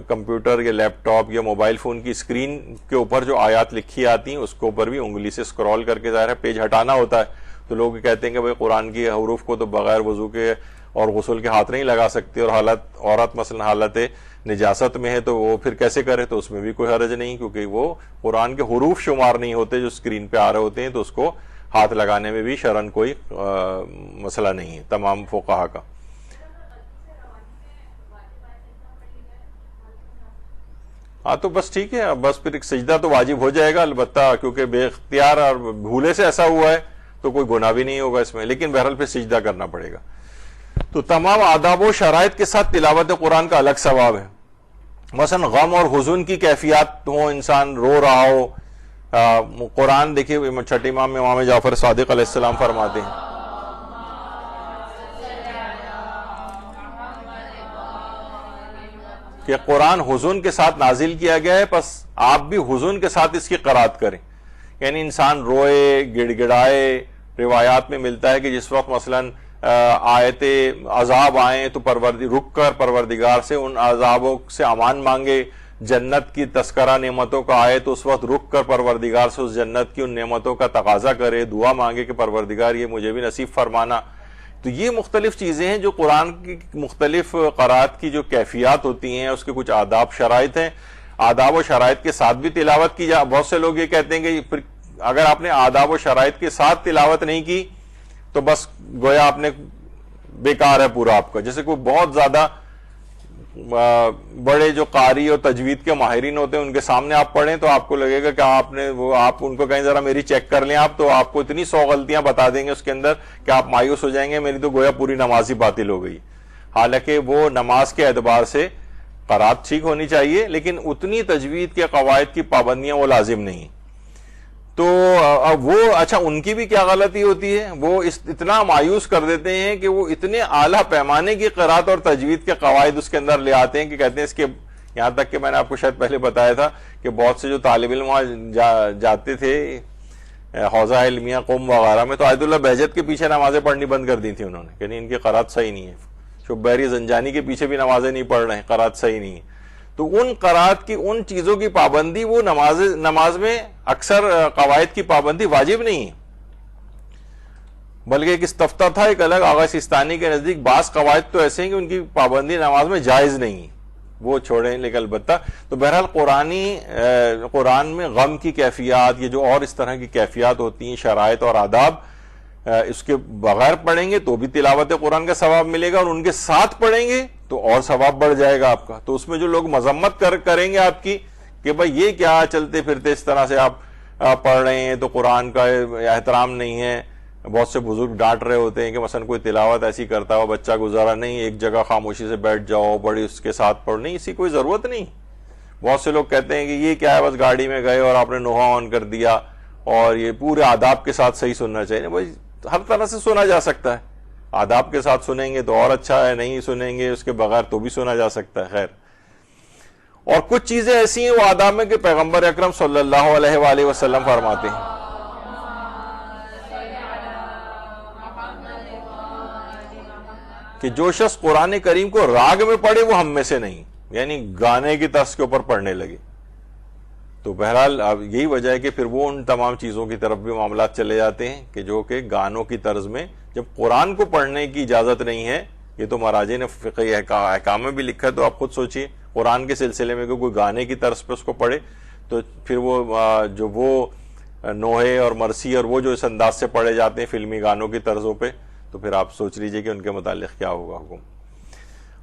کمپیوٹر یا لیپ ٹاپ یا موبائل فون کی اسکرین کے اوپر جو آیات لکھی آتی ہیں اس کے اوپر بھی انگلی سے اسکرول کر کے ظاہر ہے پیج ہٹانا ہوتا ہے. تو لوگ کہتے ہیں کہ بھئی قرآن کی حروف کو تو بغیر وضو کے اور غسل کے ہاتھ نہیں لگا سکتے، اور عورت مثلا حالت نجاست میں ہے تو وہ پھر کیسے کرے؟ تو اس میں بھی کوئی حرج نہیں، کیونکہ وہ قرآن کے حروف شمار نہیں ہوتے جو اسکرین پہ آ رہے ہوتے ہیں، تو اس کو ہاتھ لگانے میں بھی شرعاً کوئی مسئلہ نہیں ہے تمام فقہا کا. ہاں تو بس ٹھیک ہے، بس پھر ایک سجدہ تو واجب ہو جائے گا، البتہ کیونکہ بے اختیار اور بھولے سے ایسا ہوا ہے تو کوئی گناہ بھی نہیں ہوگا اس میں، لیکن بہرحال پھر سجدہ کرنا پڑے گا. تو تمام آداب و شرائط کے ساتھ تلاوت قرآن کا الگ ثواب ہے. مثلا غم اور حزن کی کیفیات ہو، انسان رو رہا ہو، قرآن دیکھیے چھٹے امام میں امام جعفر صادق علیہ السلام فرماتے ہیں کہ قرآن حزن کے ساتھ نازل کیا گیا ہے، پس آپ بھی حزن کے ساتھ اس کی قرات کریں. یعنی انسان روئے، گڑ گڑائے. روایات میں ملتا ہے کہ جس وقت مثلا آیت عذاب آئیں تو رک کر پروردگار سے ان عذابوں سے امان مانگے. جنت کی تذکرہ نعمتوں کا آئے تو اس وقت رک کر پروردگار سے اس جنت کی ان نعمتوں کا تقاضا کرے، دعا مانگے کہ پروردگار یہ مجھے بھی نصیب فرمانا. تو یہ مختلف چیزیں ہیں جو قرآن کی مختلف قرات کی جو کیفیات ہوتی ہیں، اس کے کچھ آداب شرائط ہیں. آداب و شرائط کے ساتھ بھی تلاوت کی جائے. بہت سے لوگ یہ کہتے ہیں کہ پھر اگر آپ نے آداب و شرائط کے ساتھ تلاوت نہیں کی تو بس گویا آپ نے بیکار ہے پورا آپ کا. جیسے کوئی بہت زیادہ بڑے جو قاری اور تجوید کے ماہرین ہوتے ہیں ان کے سامنے آپ پڑھیں تو آپ کو لگے گا کہ آپ ان کو کہیں ذرا میری چیک کر لیں آپ، تو آپ کو اتنی 100 غلطیاں بتا دیں گے اس کے اندر کہ آپ مایوس ہو جائیں گے، میری تو گویا پوری نماز ہی باطل ہو گئی. حالانکہ وہ نماز کے اعتبار سے قرات ٹھیک ہونی چاہیے لیکن اتنی تجوید کے قواعد کی پابندیاں وہ لازم نہیں. تو وہ اچھا ان کی بھی کیا غلطی ہوتی ہے, وہ اتنا مایوس کر دیتے ہیں کہ وہ اتنے اعلیٰ پیمانے کی قرات اور تجوید کے قواعد اس کے اندر لے آتے ہیں کہ کہتے ہیں اس کے, یہاں تک کہ میں نے آپ کو شاید پہلے بتایا تھا کہ بہت سے جو طالب علم وہاں جاتے تھے حوزہ علمیہ قوم وغیرہ میں, تو آیت اللہ بہجت کے پیچھے نمازیں پڑھنی بند کر دی تھی انہوں نے, یعنی ان کی قرات صحیح نہیں ہے. شبیری زنجانی کے پیچھے بھی نمازیں نہیں پڑھ رہے ہیں, قرات صحیح نہیں ہے. تو ان قرات کی ان چیزوں کی پابندی وہ نماز میں اکثر قواعد کی پابندی واجب نہیں ہے, بلکہ ایک استفتہ تھا ایک الگ آغا سیستانی کے نزدیک بعض قواعد تو ایسے ہیں کہ ان کی پابندی نماز میں جائز نہیں ہے, وہ چھوڑیں. لیکن البتہ تو بہرحال قرآن میں غم کی کیفیات, یہ جو اور اس طرح کی کیفیات ہوتی ہیں, شرائط اور آداب, اس کے بغیر پڑھیں گے تو بھی تلاوت قرآن کا ثواب ملے گا, اور ان کے ساتھ پڑھیں گے تو اور ثواب بڑھ جائے گا آپ کا. تو اس میں جو لوگ مذمت کریں گے آپ کی کہ بھائی یہ کیا چلتے پھرتے اس طرح سے آپ پڑھ رہے ہیں, تو قرآن کا احترام نہیں ہے. بہت سے بزرگ ڈانٹ رہے ہوتے ہیں کہ مثلا کوئی تلاوت ایسی کرتا ہو, بچہ گزارا نہیں, ایک جگہ خاموشی سے بیٹھ جاؤ, بڑی اس کے ساتھ پڑھ, نہیں, اسی کوئی ضرورت نہیں. بہت سے لوگ کہتے ہیں کہ یہ کیا ہے, بس گاڑی میں گئے اور آپ نے نوحہ آن کر دیا اور یہ پورے آداب کے ساتھ صحیح سننا چاہیے. بھائی ہر طرح سے سنا جا سکتا ہے, آداب کے ساتھ سنیں گے تو اور اچھا ہے, نہیں سنیں گے اس کے بغیر تو بھی سنا جا سکتا ہے. خیر, اور کچھ چیزیں ایسی ہیں وہ آداب میں کہ پیغمبر اکرم صلی اللہ علیہ وآلہ وسلم فرماتے ہیں کہ جو شخص قرآن کریم کو راگ میں پڑھے وہ ہم میں سے نہیں, یعنی گانے کی طرز کے اوپر پڑھنے لگے. تو بہرحال اب یہی وجہ ہے کہ پھر وہ ان تمام چیزوں کی طرف بھی معاملات چلے جاتے ہیں کہ جو کہ گانوں کی طرز میں, جب قرآن کو پڑھنے کی اجازت نہیں ہے. یہ تو مراجع نے فقہی احکام میں بھی لکھا ہے, تو آپ خود سوچئے قرآن کے سلسلے میں کوئی گانے کی طرز پہ اس کو پڑھے تو پھر وہ نوحے اور مرثی اور وہ جو اس انداز سے پڑھے جاتے ہیں فلمی گانوں کی طرزوں پہ, تو پھر آپ سوچ لیجئے کہ ان کے متعلق کیا ہوگا حکم.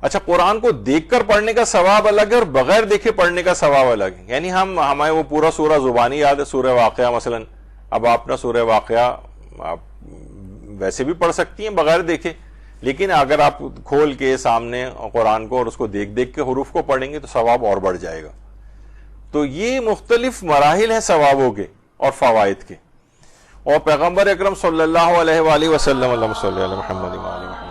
اچھا, قرآن کو دیکھ کر پڑھنے کا ثواب الگ ہے اور بغیر دیکھے پڑھنے کا ثواب الگ ہے. یعنی ہمیں وہ پورا سورہ زبانی یاد ہے, سورہ واقعہ مثلا, اب آپ نے سورہ واقعہ آپ ویسے بھی پڑھ سکتی ہیں بغیر دیکھے, لیکن اگر آپ کھول کے سامنے قرآن کو اور اس کو دیکھ کے حروف کو پڑھیں گے تو ثواب اور بڑھ جائے گا. تو یہ مختلف مراحل ہیں ثوابوں کے اور فوائد کے. اور پیغمبر اکرم صلی اللہ علیہ وآلہ وسلم, اللہم صلی علی محمد وآل محمد,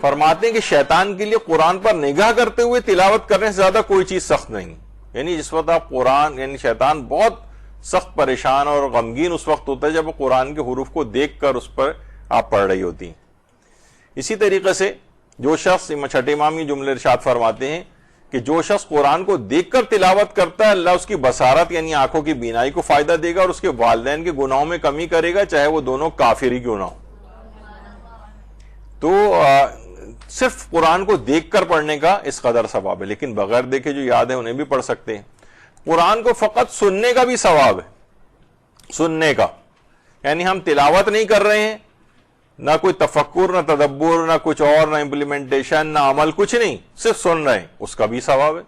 فرماتے ہیں کہ شیطان کے لیے قرآن پر نگاہ کرتے ہوئے تلاوت کرنے سے زیادہ کوئی چیز سخت نہیں. یعنی جس وقت آپ قرآن, یعنی شیطان بہت سخت پریشان اور غمگین اس وقت ہوتا ہے جب وہ قرآن کے حروف کو دیکھ کر اس پر آپ پڑھ رہی ہوتی ہیں. اسی طریقے سے جو شخص, چھٹے امام یہ جملے ارشاد فرماتے ہیں کہ جو شخص قرآن کو دیکھ کر تلاوت کرتا ہے اللہ اس کی بصارت یعنی آنکھوں کی بینائی کو فائدہ دے گا اور اس کے والدین کے گناہوں میں کمی کرے گا, چاہے وہ دونوں کافر ہی کیوں نہ ہو. تو صرف قرآن کو دیکھ کر پڑھنے کا اس قدر ثواب ہے, لیکن بغیر دیکھے جو یاد ہے انہیں بھی پڑھ سکتے ہیں. قرآن کو فقط سننے کا بھی ثواب ہے, سننے کا, یعنی ہم تلاوت نہیں کر رہے ہیں, نہ کوئی تفکر, نہ تدبر, نہ کچھ اور, نہ امپلیمنٹیشن, نہ عمل, کچھ نہیں, صرف سن رہے ہیں, اس کا بھی ثواب ہے.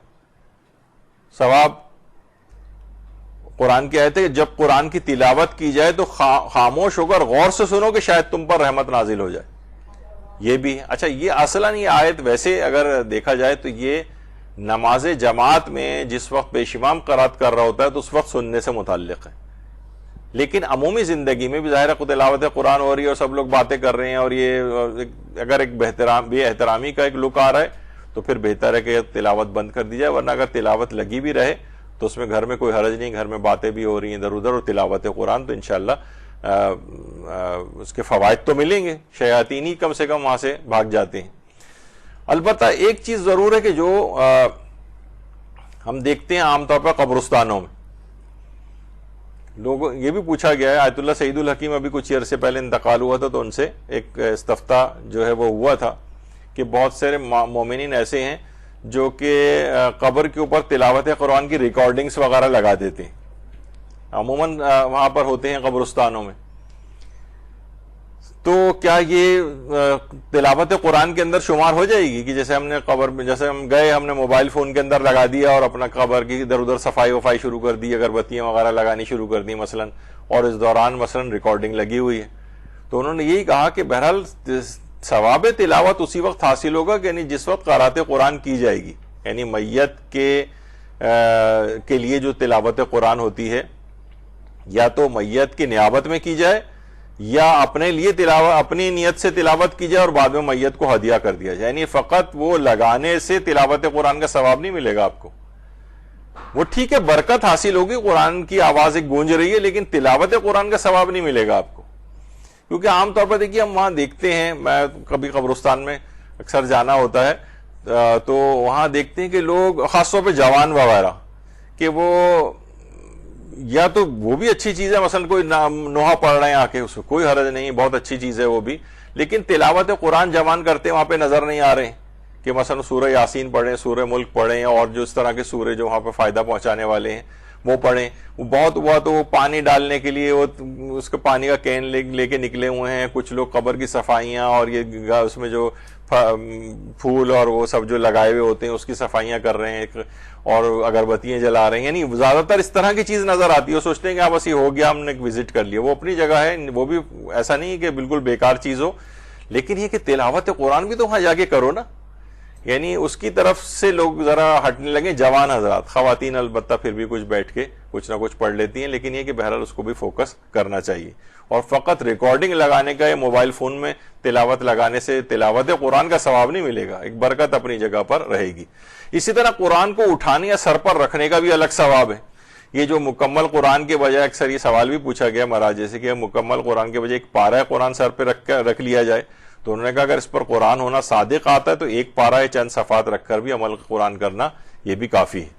ثواب قرآن کی آیت ہے کہ جب قرآن کی تلاوت کی جائے تو خاموش ہو کر غور سے سنو کہ شاید تم پر رحمت نازل ہو جائے. یہ بھی. اچھا, یہ اصلاً یہ آیت ویسے اگر دیکھا جائے تو یہ نماز جماعت میں جس وقت پیش امام قرات کر رہا ہوتا ہے تو اس وقت سننے سے متعلق ہے, لیکن عمومی زندگی میں بھی ظاہر ہے تلاوت قرآن ہو رہی ہے اور سب لوگ باتیں کر رہے ہیں اور یہ اگر ایک بے احترامی کا ایک لک آ رہا ہے تو پھر بہتر ہے کہ تلاوت بند کر دی جائے, ورنہ اگر تلاوت لگی بھی رہے تو اس میں گھر میں کوئی حرج نہیں, گھر میں باتیں بھی ہو رہی ہیں ادھر ادھر اور تلاوت قرآن, تو انشاءاللہ اس کے فوائد تو ملیں گے, شیاطین ہی کم سے کم وہاں سے بھاگ جاتے ہیں. البتہ ایک چیز ضرور ہے کہ جو ہم دیکھتے ہیں عام طور پر قبرستانوں میں لوگوں, یہ بھی پوچھا گیا ہے, آیت اللہ سعید الحکیم ابھی کچھ عرصے پہلے انتقال ہوا تھا تو ان سے ایک استفتاء جو ہے وہ ہوا تھا کہ بہت سارے مومنین ایسے ہیں جو کہ قبر کے اوپر تلاوت قرآن کی ریکارڈنگز وغیرہ لگا دیتے ہیں, عموماً وہاں پر ہوتے ہیں قبرستانوں میں. تو کیا یہ تلاوت قرآن کے اندر شمار ہو جائے گی کہ جیسے ہم نے قبر میں, جیسے ہم گئے, ہم نے موبائل فون کے اندر لگا دیا اور اپنا قبر کی ادھر ادھر صفائی وفائی شروع کر دی, اگربتیاں وغیرہ لگانی شروع کر دی مثلا, اور اس دوران مثلا ریکارڈنگ لگی ہوئی ہے, تو انہوں نے یہی کہا کہ بہرحال ثواب تلاوت اسی وقت حاصل ہوگا کہ یعنی جس وقت قرات قرآن کی جائے گی، یعنی میت کے لیے جو تلاوت قرآن ہوتی ہے یا تو میت کی نیابت میں کی جائے یا اپنے لیے اپنی نیت سے تلاوت کی جائے اور بعد میں میت کو ہدیہ کر دیا جائے، یعنی فقط وہ لگانے سے تلاوت قرآن کا ثواب نہیں ملے گا آپ کو. وہ ٹھیک ہے برکت حاصل ہوگی، قرآن کی آواز ایک گونج رہی ہے، لیکن تلاوت قرآن کا ثواب نہیں ملے گا آپ کو. کیونکہ عام طور پر دیکھیے ہم وہاں دیکھتے ہیں، میں کبھی قبرستان میں اکثر جانا ہوتا ہے تو وہاں دیکھتے ہیں کہ لوگ خاص طور پہ جوان وغیرہ کہ وہ یا تو وہ بھی اچھی چیز ہے، مثلا کوئی نوحہ پڑھ رہے ہیں آ کے، اس کو کوئی حرج نہیں، بہت اچھی چیز ہے وہ بھی، لیکن تلاوت قرآن جوان کرتے ہیں وہاں پہ نظر نہیں آ رہے ہیں کہ مثلا سورہ یاسین پڑھیں، سورہ ملک پڑھیں اور جو اس طرح کے سورے جو وہاں پہ فائدہ پہنچانے والے ہیں وہ پڑھیں. وہ بہت ہوا تو وہ پانی ڈالنے کے لیے وہ اس کے پانی کا کین لے کے نکلے ہوئے ہیں. کچھ لوگ قبر کی صفائیاں اور یہ اس میں جو پھول اور وہ سب جو لگائے ہوئے ہوتے ہیں اس کی صفائیاں کر رہے ہیں اور اگربتیاں جلا رہے ہیں. یعنی زیادہ تر اس طرح کی چیز نظر آتی ہے. وہ سوچتے ہیں کہ بس یہ ہو گیا، ہم نے وزٹ کر لیا. وہ اپنی جگہ ہے، وہ بھی ایسا نہیں کہ بالکل بیکار چیز ہو، لیکن یہ کہ تلاوت قرآن بھی تو وہاں جا کے کرو نا. یعنی اس کی طرف سے لوگ ذرا ہٹنے لگے. جوان حضرات، خواتین البتہ پھر بھی کچھ بیٹھ کے کچھ نہ کچھ پڑھ لیتی ہیں، لیکن یہ کہ بہرحال اس کو بھی فوکس کرنا چاہیے. اور فقط ریکارڈنگ لگانے کا یا موبائل فون میں تلاوت لگانے سے تلاوت قرآن کا ثواب نہیں ملے گا. ایک برکت اپنی جگہ پر رہے گی. اسی طرح قرآن کو اٹھانے یا سر پر رکھنے کا بھی الگ ثواب ہے. یہ جو مکمل قرآن کے بجائے اکثر یہ سوال بھی پوچھا گیا مراجع سے کہ مکمل قرآن کے بجائے ایک پارہ قرآن سر پہ رکھ لیا جائے، تو انہوں نے کہا اگر اس پر قرآن ہونا صادق آتا ہے تو ایک پارہ چند صفحات رکھ کر بھی عمل قرآن کرنا یہ بھی کافی ہے.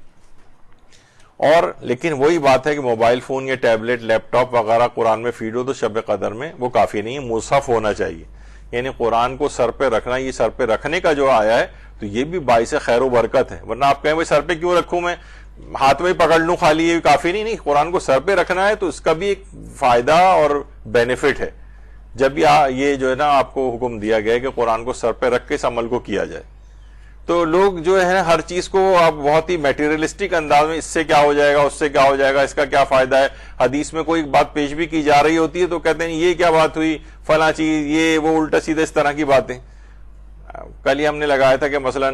اور لیکن وہی بات ہے کہ موبائل فون یا ٹیبلٹ، لیپ ٹاپ وغیرہ قرآن میں فیڈ ہو تو شب قدر میں وہ کافی نہیں ہے. مصحف ہونا چاہیے. یعنی قرآن کو سر پہ رکھنا، یہ سر پہ رکھنے کا جو آیا ہے تو یہ بھی باعث خیر و برکت ہے. ورنہ آپ کہیں بھائی سر پہ کیوں رکھوں، میں ہاتھ میں پکڑ لوں خالی، یہ کافی نہیں. قرآن کو سر پہ رکھنا ہے تو اس کا بھی ایک فائدہ اور بینیفٹ ہے. جب یہ جو ہے نا آپ کو حکم دیا گیا ہے کہ قرآن کو سر پہ رکھ کے اس عمل کو کیا جائے، تو لوگ جو ہے ہر چیز کو آپ بہت ہی میٹیریلسٹک انداز میں اس سے کیا ہو جائے گا، اس سے کیا ہو جائے گا، اس کا کیا فائدہ ہے. حدیث میں کوئی بات پیش بھی کی جا رہی ہوتی ہے تو کہتے ہیں یہ کیا بات ہوئی، فلاں چیز، یہ وہ الٹا سیدھا اس طرح کی باتیں. کل ہی ہم نے لگایا تھا کہ مثلا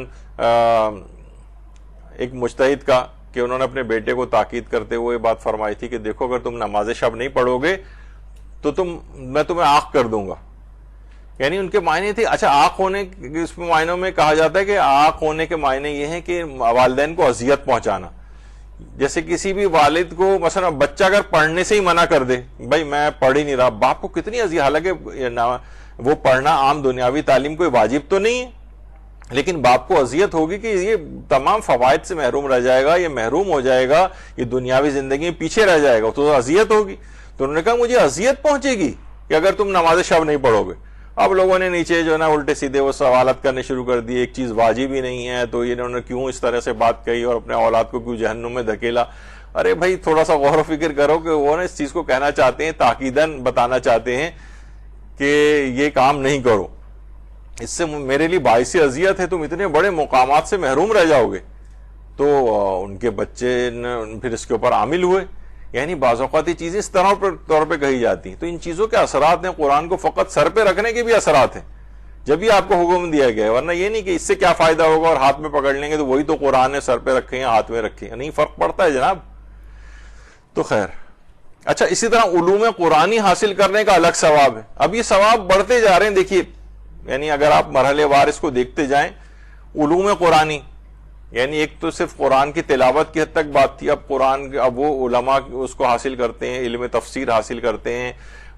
ایک مجتہد کا کہ انہوں نے اپنے بیٹے کو تاکید کرتے ہوئے بات فرمائی تھی کہ دیکھو اگر تم نماز شب نہیں پڑھو گے تو میں تمہیں آنکھ کر دوں گا. یعنی ان کے معنی تھے. اچھا آنکھ ہونے اس معنوں میں کہا جاتا ہے کہ آنکھ ہونے کے معنی یہ ہیں کہ والدین کو اذیت پہنچانا. جیسے کسی بھی والد کو مثلا بچہ اگر پڑھنے سے ہی منع کر دے، بھائی میں پڑھ ہی نہیں رہا، باپ کو کتنی اذیت، حالانکہ وہ پڑھنا عام دنیاوی تعلیم کوئی واجب تو نہیں ہے، لیکن باپ کو اذیت ہوگی کہ یہ تمام فوائد سے محروم رہ جائے گا، یہ محروم ہو جائے گا، یہ دنیاوی زندگی میں پیچھے رہ جائے گا، تو اذیت ہوگی. تو انہوں نے کہا مجھے اذیت پہنچے گی کہ اگر تم نماز شب نہیں پڑھو گے. اب لوگوں نے نیچے جو ہے نا الٹے سیدھے وہ سوالات کرنے شروع کر دیے. ایک چیز واجب ہی نہیں ہے تو انہوں نے کیوں اس طرح سے بات کہی اور اپنے اولاد کو کیوں جہنم میں دھکیلا. ارے بھائی تھوڑا سا غور و فکر کرو کہ وہ نا اس چیز کو کہنا چاہتے ہیں، تاکیداً بتانا چاہتے ہیں کہ یہ کام نہیں کرو، اس سے میرے لیے باعث اذیت ہے، تم اتنے بڑے مقامات سے محروم رہ جاؤ گے. تو ان کے بچے پھر اس کے اوپر عامل ہوئے. یعنی بعض اوقات یہ چیزیں اس طور پہ کہی جاتی ہیں. تو ان چیزوں کے اثرات ہیں. قرآن کو فقط سر پہ رکھنے کے بھی اثرات ہیں جب یہ آپ کو حکم دیا گیا ہے. ورنہ یہ نہیں کہ اس سے کیا فائدہ ہوگا اور ہاتھ میں پکڑ لیں گے تو وہی تو قرآن نے سر پہ رکھے ہیں، ہاتھ میں رکھے ہیں. نہیں فرق پڑتا ہے جناب. تو خیر، اچھا اسی طرح علوم قرآنی حاصل کرنے کا الگ ثواب ہے. اب یہ ثواب بڑھتے جا رہے ہیں. دیکھیے یعنی اگر آپ مرحلے وار اس کو دیکھتے جائیں، علوم قرآنی یعنی ایک تو صرف قرآن کی تلاوت کی حد تک بات تھی. اب وہ علماء اس کو حاصل کرتے ہیں، علم تفسیر حاصل کرتے ہیں،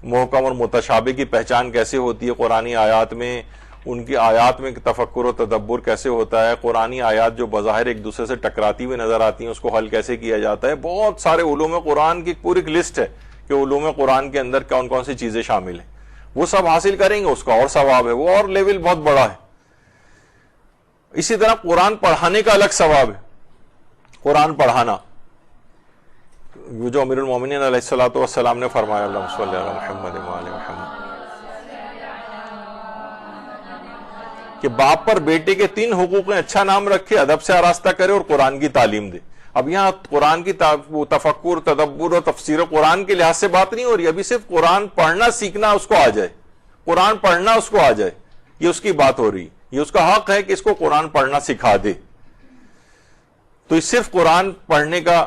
محکم اور متشابہ کی پہچان کیسے ہوتی ہے قرآنی آیات میں، ان کی آیات میں تفکر و تدبر کیسے ہوتا ہے، قرآنی آیات جو بظاہر ایک دوسرے سے ٹکراتی ہوئی نظر آتی ہیں اس کو حل کیسے کیا جاتا ہے. بہت سارے علوم قرآن کی پوری ایک لسٹ ہے کہ علوم قرآن کے اندر کون کون سی چیزیں شامل ہیں. وہ سب حاصل کریں گے، اس کا اور ثواب ہے، وہ اور لیول بہت بڑا ہے. اسی طرح قرآن پڑھانے کا الگ ثواب ہے. قرآن پڑھانا جو امیر المومنین علیہ الصلوۃ والسلام نے فرمایا، اللہم صلی علی محمد وعلی محمد، کہ باپ پر بیٹے کے 3 حقوق ہیں: اچھا نام رکھے، ادب سے آراستہ کرے اور قرآن کی تعلیم دے. اب یہاں قرآن کی تفکر، تدبر اور تفسیر قرآن کے لحاظ سے بات نہیں ہو رہی. ابھی صرف قرآن پڑھنا سیکھنا اس کو آ جائے، قرآن پڑھنا اس کو آ جائے. یہ اس کی بات ہو رہی، یہ اس کا حق ہے کہ اس کو قرآن پڑھنا سکھا دے. تو صرف قرآن پڑھنے کا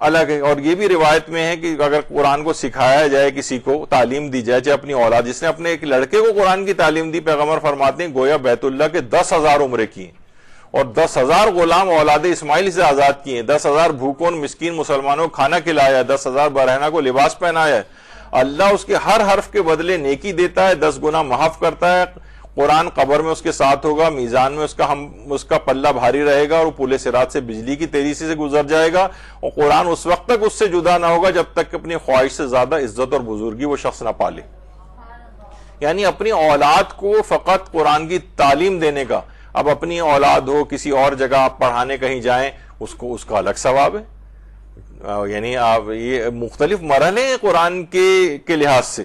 الگ ہے. اور یہ بھی روایت میں ہے کہ اگر قرآن کو سکھایا جائے، کسی کو تعلیم دی جائے، چاہے اپنی اولاد، جس نے اپنے ایک لڑکے کو قرآن کی تعلیم دی، پیغمبر فرماتے ہیں گویا بیت اللہ کے 10,000 عمرے کی ہیں، اور 10,000 غلام اولاد اسماعیل سے آزاد کیے ہیں، 10,000 بھوکوں مسکین مسلمانوں کو کھانا کھلایا ہے، 10,000 برہنہ کو لباس پہنایا ہے. اللہ اس کے ہر حرف کے بدلے نیکی دیتا ہے، 10 گنا معاف کرتا ہے. قرآن قبر میں اس کے ساتھ ہوگا، میزان میں اس کا پلہ بھاری رہے گا، اور وہ پل صراط سے بجلی کی تیزی سے گزر جائے گا. اور قرآن اس وقت تک اس سے جدا نہ ہوگا جب تک کہ اپنی خواہش سے زیادہ عزت اور بزرگی وہ شخص نہ پالے. یعنی اپنی اولاد کو فقط قرآن کی تعلیم دینے کا، اب اپنی اولاد ہو کسی اور جگہ آپ پڑھانے کہیں جائیں، اس کا الگ ثواب ہے. یعنی آپ یہ مختلف مرحلے ہیں قرآن کے لحاظ سے.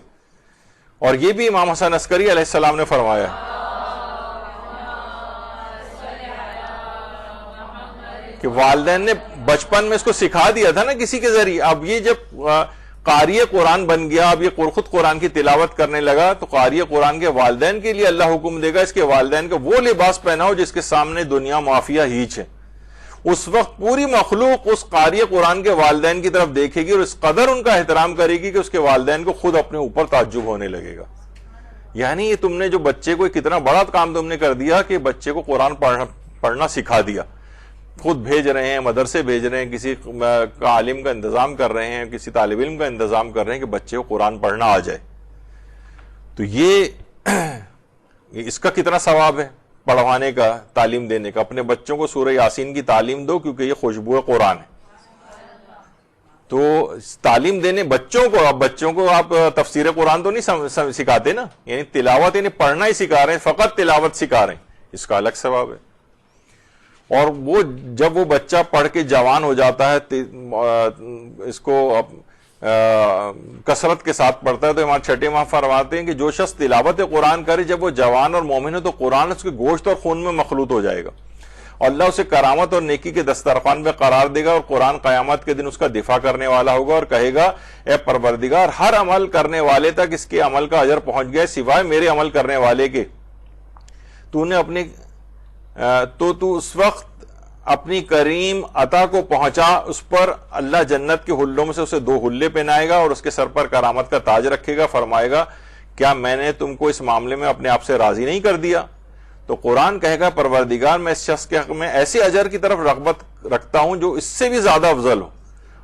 اور یہ بھی امام حسن عسکری علیہ السلام نے فرمایا کہ والدین نے بچپن میں اس کو سکھا دیا تھا نا کسی کے ذریعے. اب یہ جب قاری قرآن بن گیا، اب یہ خود قرآن کی تلاوت کرنے لگا، تو قاری قرآن کے والدین کے لیے اللہ حکم دے گا اس کے والدین کو وہ لباس پہناؤ جس کے سامنے دنیا معافیہ ہیچ ہے. اس وقت پوری مخلوق اس قاری قرآن کے والدین کی طرف دیکھے گی اور اس قدر ان کا احترام کرے گی کہ اس کے والدین کو خود اپنے اوپر تعجب ہونے لگے گا. یعنی یہ تم نے جو بچے کو کتنا بڑا کام تم نے کر دیا کہ بچے کو قرآن پڑھنا سکھا دیا. خود بھیج رہے ہیں، مدرسے بھیج رہے ہیں، کسی عالم کا انتظام کر رہے ہیں، کسی طالب علم کا انتظام کر رہے ہیں کہ بچے کو قرآن پڑھنا آ جائے. تو یہ اس کا کتنا ثواب ہے پڑھوانے کا، تعلیم دینے کا. اپنے بچوں کو سورہ یاسین کی تعلیم دو کیونکہ یہ خوشبو قرآن ہے. تو تعلیم دینے بچوں کو آپ تفسیر قرآن تو نہیں سکھاتے نا، یعنی تلاوت، یعنی پڑھنا ہی سکھا رہے ہیں، فقط تلاوت سکھا رہے ہیں، اس کا الگ ثواب ہے. اور وہ جب وہ بچہ پڑھ کے جوان ہو جاتا ہے، اس کو کثرت کے ساتھ پڑھتا ہے، تو امام چھٹے امام فرماتے ہیں کہ جو شخص تلاوت قرآن کرے جب وہ جوان اور مومن ہے تو قرآن اس کے گوشت اور خون میں مخلوط ہو جائے گا، اور اللہ اسے کرامت اور نیکی کے دسترخوان میں قرار دے گا. اور قرآن قیامت کے دن اس کا دفاع کرنے والا ہوگا اور کہے گا اے پروردگار، ہر عمل کرنے والے تک اس کے عمل کا اجر پہنچ گیا سوائے میرے عمل کرنے والے کے. تو نے اپنی تو اس وقت اپنی کریم عطا کو پہنچا، اس پر اللہ جنت کے حلوں میں سے اسے 2 حلے پہنائے گا اور اس کے سر پر کرامت کا تاج رکھے گا. فرمائے گا کیا میں نے تم کو اس معاملے میں اپنے آپ سے راضی نہیں کر دیا؟ تو قرآن کہے گا پروردگار، میں اس شخص کے حق میں ایسے اجر کی طرف رغبت رکھتا ہوں جو اس سے بھی زیادہ افضل ہو.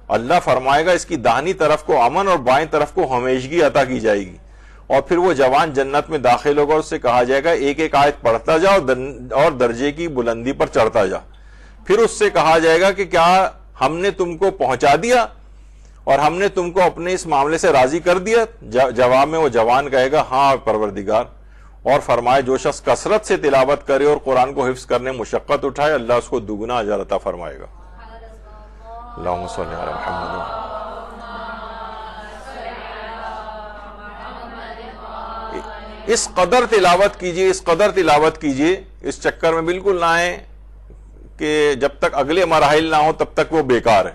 اللہ فرمائے گا اس کی داہنی طرف کو امن اور بائیں طرف کو ہمیشگی عطا کی جائے گی. اور پھر وہ جوان جنت میں داخل ہوگا اور اس سے کہا جائے گا ایک ایک آیت پڑھتا جا اور درجے کی بلندی پر چڑھتا جا. پھر اس سے کہا جائے گا کہ کیا ہم نے تم کو پہنچا دیا اور ہم نے تم کو اپنے اس معاملے سے راضی کر دیا؟ جواب میں وہ جوان کہے گا ہاں پروردگار. اور فرمائے جو شخص کثرت سے تلاوت کرے اور قرآن کو حفظ کرنے مشقت اٹھائے، اللہ اس کو دگنا اجر عطا فرمائے گا. اللہم صلی علی محمد. اس قدر تلاوت کیجئے، اس قدر تلاوت کیجئے، اس چکر میں بالکل نہ آئیں کہ جب تک اگلے مراحل نہ ہو تب تک وہ بیکار ہے.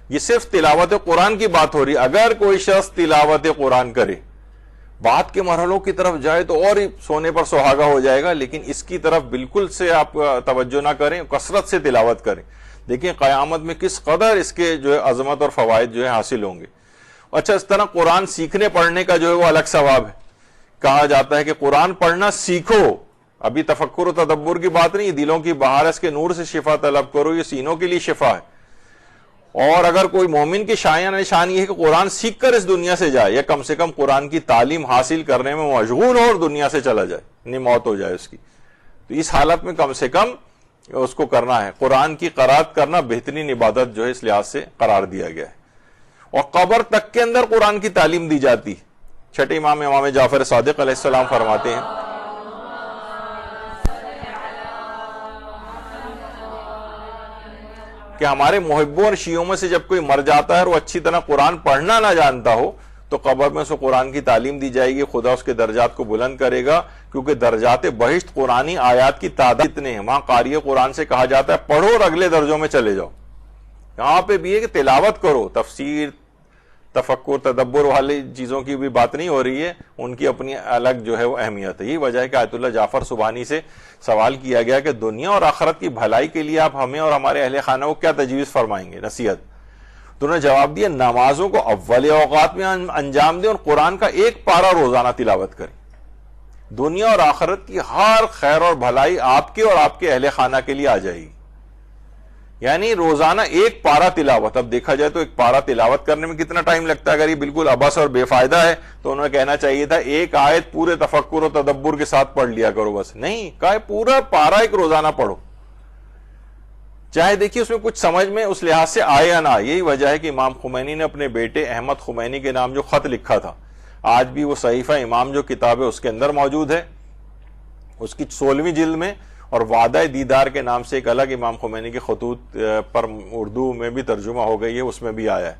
یہ صرف تلاوت قرآن کی بات ہو رہی ہے. اگر کوئی شخص تلاوت قرآن کرے، بعد کے مرحلوں کی طرف جائے تو اور ہی سونے پر سہاگا ہو جائے گا، لیکن اس کی طرف بالکل سے آپ توجہ نہ کریں، کثرت سے تلاوت کریں. دیکھیں قیامت میں کس قدر اس کے جو ہے عظمت اور فوائد جو ہے حاصل ہوں گے. اچھا، اس طرح قرآن سیکھنے پڑھنے کا جو ہے وہ الگ ثواب ہے. کہا جاتا ہے کہ قرآن پڑھنا سیکھو. ابھی تفکر و تدبر کی بات نہیں، دلوں کی بہار ہے، اس کے نور سے شفا طلب کرو، یہ سینوں کے لیے شفا ہے. اور اگر کوئی مومن کی شان یہ ہے کہ قرآن سیکھ کر اس دنیا سے جائے، یا کم سے کم قرآن کی تعلیم حاصل کرنے میں مشغول ہو اور دنیا سے چلا جائے، یعنی موت ہو جائے اس کی، تو اس حالت میں کم سے کم اس کو کرنا ہے. قرآن کی قرات کرنا بہترین عبادت جو ہے اس لحاظ سے قرار دیا گیا ہے. اور قبر تک کے اندر قرآن کی تعلیم دی جاتی. چھٹے امام جعفر صادق علیہ السلام فرماتے ہیں کہ ہمارے محبوں اور شیعوں میں سے جب کوئی مر جاتا ہے اور وہ اچھی طرح قرآن پڑھنا نہ جانتا ہو تو قبر میں اسے قرآن کی تعلیم دی جائے گی. خدا اس کے درجات کو بلند کرے گا، کیونکہ درجات بہشت قرآنی آیات کی تعداد اتنے ہیں. وہاں قاری قرآن سے کہا جاتا ہے پڑھو اور اگلے درجوں میں چلے جاؤ. یہاں پہ بھی ہے کہ تلاوت کرو، تفسیر، تفکر تدبر والی چیزوں کی بھی بات نہیں ہو رہی ہے، ان کی اپنی الگ جو ہے وہ اہمیت ہے۔ یہی وجہ ہے کہ آیت اللہ جعفر سبحانی سے سوال کیا گیا کہ دنیا اور آخرت کی بھلائی کے لیے آپ ہمیں اور ہمارے اہل خانہ کو کیا تجویز فرمائیں گے، نصیحت؟ تو انہوں نے جواب دیا نمازوں کو اول اوقات میں انجام دیں اور قرآن کا ایک پارہ روزانہ تلاوت کریں، دنیا اور آخرت کی ہر خیر اور بھلائی آپ کے اور آپ کے اہل خانہ کے لیے آ جائے گی۔ یعنی روزانہ ایک پارہ تلاوت۔ اب دیکھا جائے تو ایک پارہ تلاوت کرنے میں کتنا ٹائم لگتا ہے؟ اگر یہ بالکل ابس اور بے فائدہ ہے تو انہوں نے کہنا چاہیے تھا ایک آیت پورے تفکر و تدبر کے ساتھ پڑھ لیا کرو، بس نہیں کہا پورا پارہ ایک روزانہ پڑھو، چاہے دیکھیے اس میں کچھ سمجھ میں اس لحاظ سے آئے یا نہ آئے۔ یہی وجہ ہے کہ امام خمینی نے اپنے بیٹے احمد خمینی کے نام جو خط لکھا تھا، آج بھی وہ صحیفہ امام جو کتاب ہے اس کے اندر موجود ہے، اس کی 16ویں جلد میں، اور وعدہ دیدار کے نام سے ایک الگ امام خمینی کے خطوط پر اردو میں بھی ترجمہ ہو گئی ہے، اس میں بھی آیا ہے۔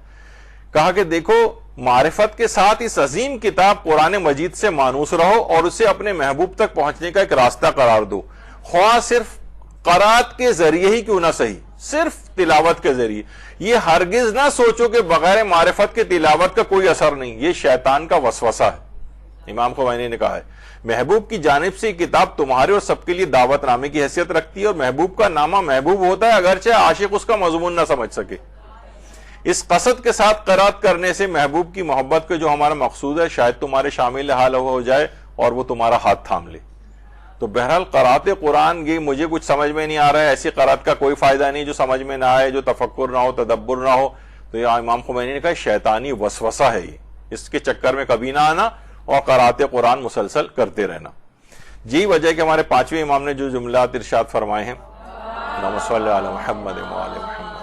کہا کہ دیکھو معرفت کے ساتھ اس عظیم کتاب قرآن مجید سے مانوس رہو اور اسے اپنے محبوب تک پہنچنے کا ایک راستہ قرار دو، خواہ صرف قرات کے ذریعے ہی کیوں نہ صحیح، صرف تلاوت کے ذریعے۔ یہ ہرگز نہ سوچو کہ بغیر معرفت کے تلاوت کا کوئی اثر نہیں، یہ شیطان کا وسوسہ ہے۔ امام خمینی نے کہا ہے محبوب کی جانب سے یہ کتاب تمہارے اور سب کے لیے دعوت نامے کی حیثیت رکھتی ہے، اور محبوب کا نامہ محبوب ہوتا ہے اگرچہ عاشق اس کا مضمون نہ سمجھ سکے۔ اس قصد کے ساتھ قرات کرنے سے محبوب کی محبت کے جو ہمارا مقصود ہے شاید تمہارے شامل حال ہو جائے اور وہ تمہارا ہاتھ تھام لے۔ تو بہرحال قرات قرآن یہ مجھے کچھ سمجھ میں نہیں آ رہا ہے، ایسی قرات کا کوئی فائدہ نہیں جو سمجھ میں نہ آئے، جو تفکر نہ ہو، تدبر نہ ہو۔ تو یہ امام خمینی نے کہا شیطانی وسوسہ ہے، یہ اس کے چکر میں کبھی نہ آنا اور قرات قرآن مسلسل کرتے رہنا۔ یہی وجہ ہے کہ ہمارے 5ویں امام نے جو جملات ارشاد فرمائے ہیں، اللہم صلی علی محمد وعلی محمد،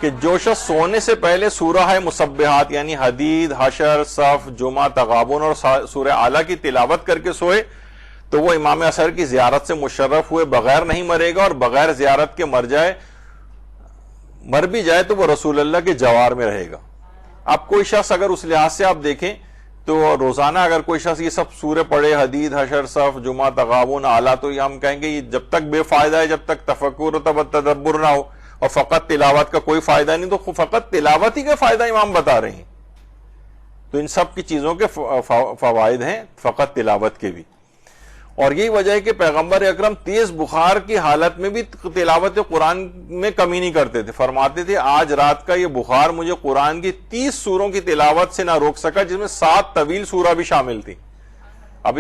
کہ جو شخص سونے سے پہلے سورہ مسبحات یعنی حدید، حشر، صف، جمعہ، تغابن اور سورہ اعلیٰ کی تلاوت کر کے سوئے تو وہ امام اثر کی زیارت سے مشرف ہوئے بغیر نہیں مرے گا، اور بغیر زیارت کے مر بھی جائے تو وہ رسول اللہ کے جوار میں رہے گا۔ اب کوئی شخص اگر اس لحاظ سے آپ دیکھیں تو روزانہ اگر کوئی شخص یہ سب سورے پڑھے، حدید، حشر، صف، جمعہ، تغابن، اعلیٰ، تو یہ ہم کہیں گے یہ جب تک بے فائدہ ہے، جب تک تفکر و تدبر نہ ہو اور فقط تلاوت کا کوئی فائدہ نہیں، تو فقط تلاوت ہی کا فائدہ امام بتا رہے ہیں۔ تو ان سب کی چیزوں کے فوائد ہیں فقط تلاوت کے بھی، اور یہی وجہ ہے کہ پیغمبر اکرم تیز بخار کی حالت میں بھی تلاوت قرآن میں کمی نہیں کرتے تھے۔ فرماتے تھے آج رات کا یہ بخار مجھے قرآن کی 30 سوروں کی تلاوت سے نہ روک سکا، جس میں 7 طویل سورہ بھی شامل تھی۔ اب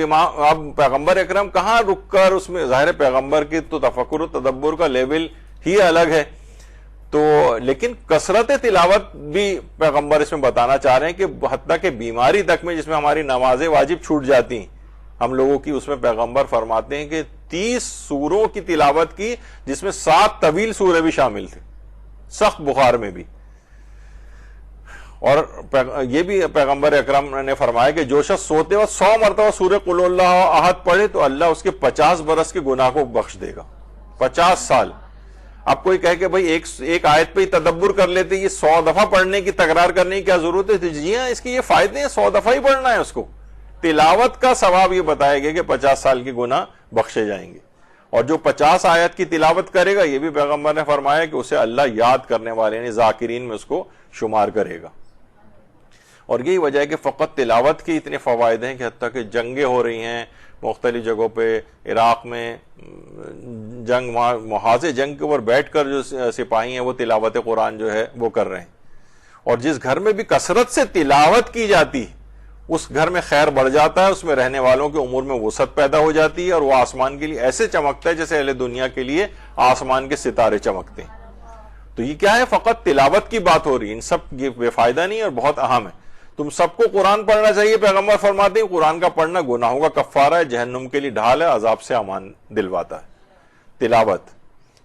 پیغمبر اکرم کہاں رک کر اس میں، ظاہر پیغمبر کی تو تفکر و تدبر کا لیول ہی الگ ہے، تو لیکن کثرت تلاوت بھی پیغمبر اس میں بتانا چاہ رہے ہیں کہ حتیٰ کہ بیماری تک میں جس میں ہماری نمازیں واجب چھوٹ جاتی ہیں ہم لوگوں کی، اس میں پیغمبر فرماتے ہیں کہ 30 سوروں کی تلاوت کی جس میں 7 طویل سورے بھی شامل تھے سخت بخار میں بھی۔ اور یہ بھی پیغمبر اکرم نے فرمایا کہ جو شخص سوتے وقت 100 مرتبہ سورہ قل اللہ احد پڑھے تو اللہ اس کے 50 برس کے گناہ کو بخش دے گا، 50 سال۔ اب کوئی کہے کہ بھائی ایک آیت پہ ہی تدبر کر لیتے، یہ 100 دفعہ پڑھنے کی تکرار کرنے کی کیا ضرورت ہے؟ جی ہاں، اس کے یہ فائدے ہیں، 100 دفعہ ہی پڑھنا ہے اس کو۔ تلاوت کا ثواب یہ بتایا گیا کہ 50 سال کے گناہ بخشے جائیں گے، اور جو 50 آیت کی تلاوت کرے گا یہ بھی پیغمبر نے فرمایا کہ اسے اللہ یاد کرنے والے یعنی ذاکرین میں اس کو شمار کرے گا۔ اور یہی وجہ ہے کہ فقط تلاوت کے اتنے فوائد ہیں کہ حتیٰ کہ جنگیں ہو رہی ہیں مختلف جگہوں پہ، عراق میں جنگ، محاذ جنگ کے اوپر بیٹھ کر جو سپاہی ہیں وہ تلاوت قرآن جو ہے وہ کر رہے ہیں، اور جس گھر میں بھی کثرت سے تلاوت کی جاتی اس گھر میں خیر بڑھ جاتا ہے، اس میں رہنے والوں کے امور میں وسعت پیدا ہو جاتی ہے، اور وہ آسمان کے لیے ایسے چمکتا ہے جیسے اہل دنیا کے لیے آسمان کے ستارے چمکتے ہیں۔ تو یہ کیا ہے؟ فقط تلاوت کی بات ہو رہی ہے، ان سب یہ بے فائدہ نہیں اور بہت اہم ہے۔ تم سب کو قرآن پڑھنا چاہیے، پیغمبر فرماتے ہیں قرآن کا پڑھنا گناہوں کا کفارہ ہے، جہنم کے لیے ڈھال ہے، عذاب سے امان دلواتا ہے۔ تلاوت،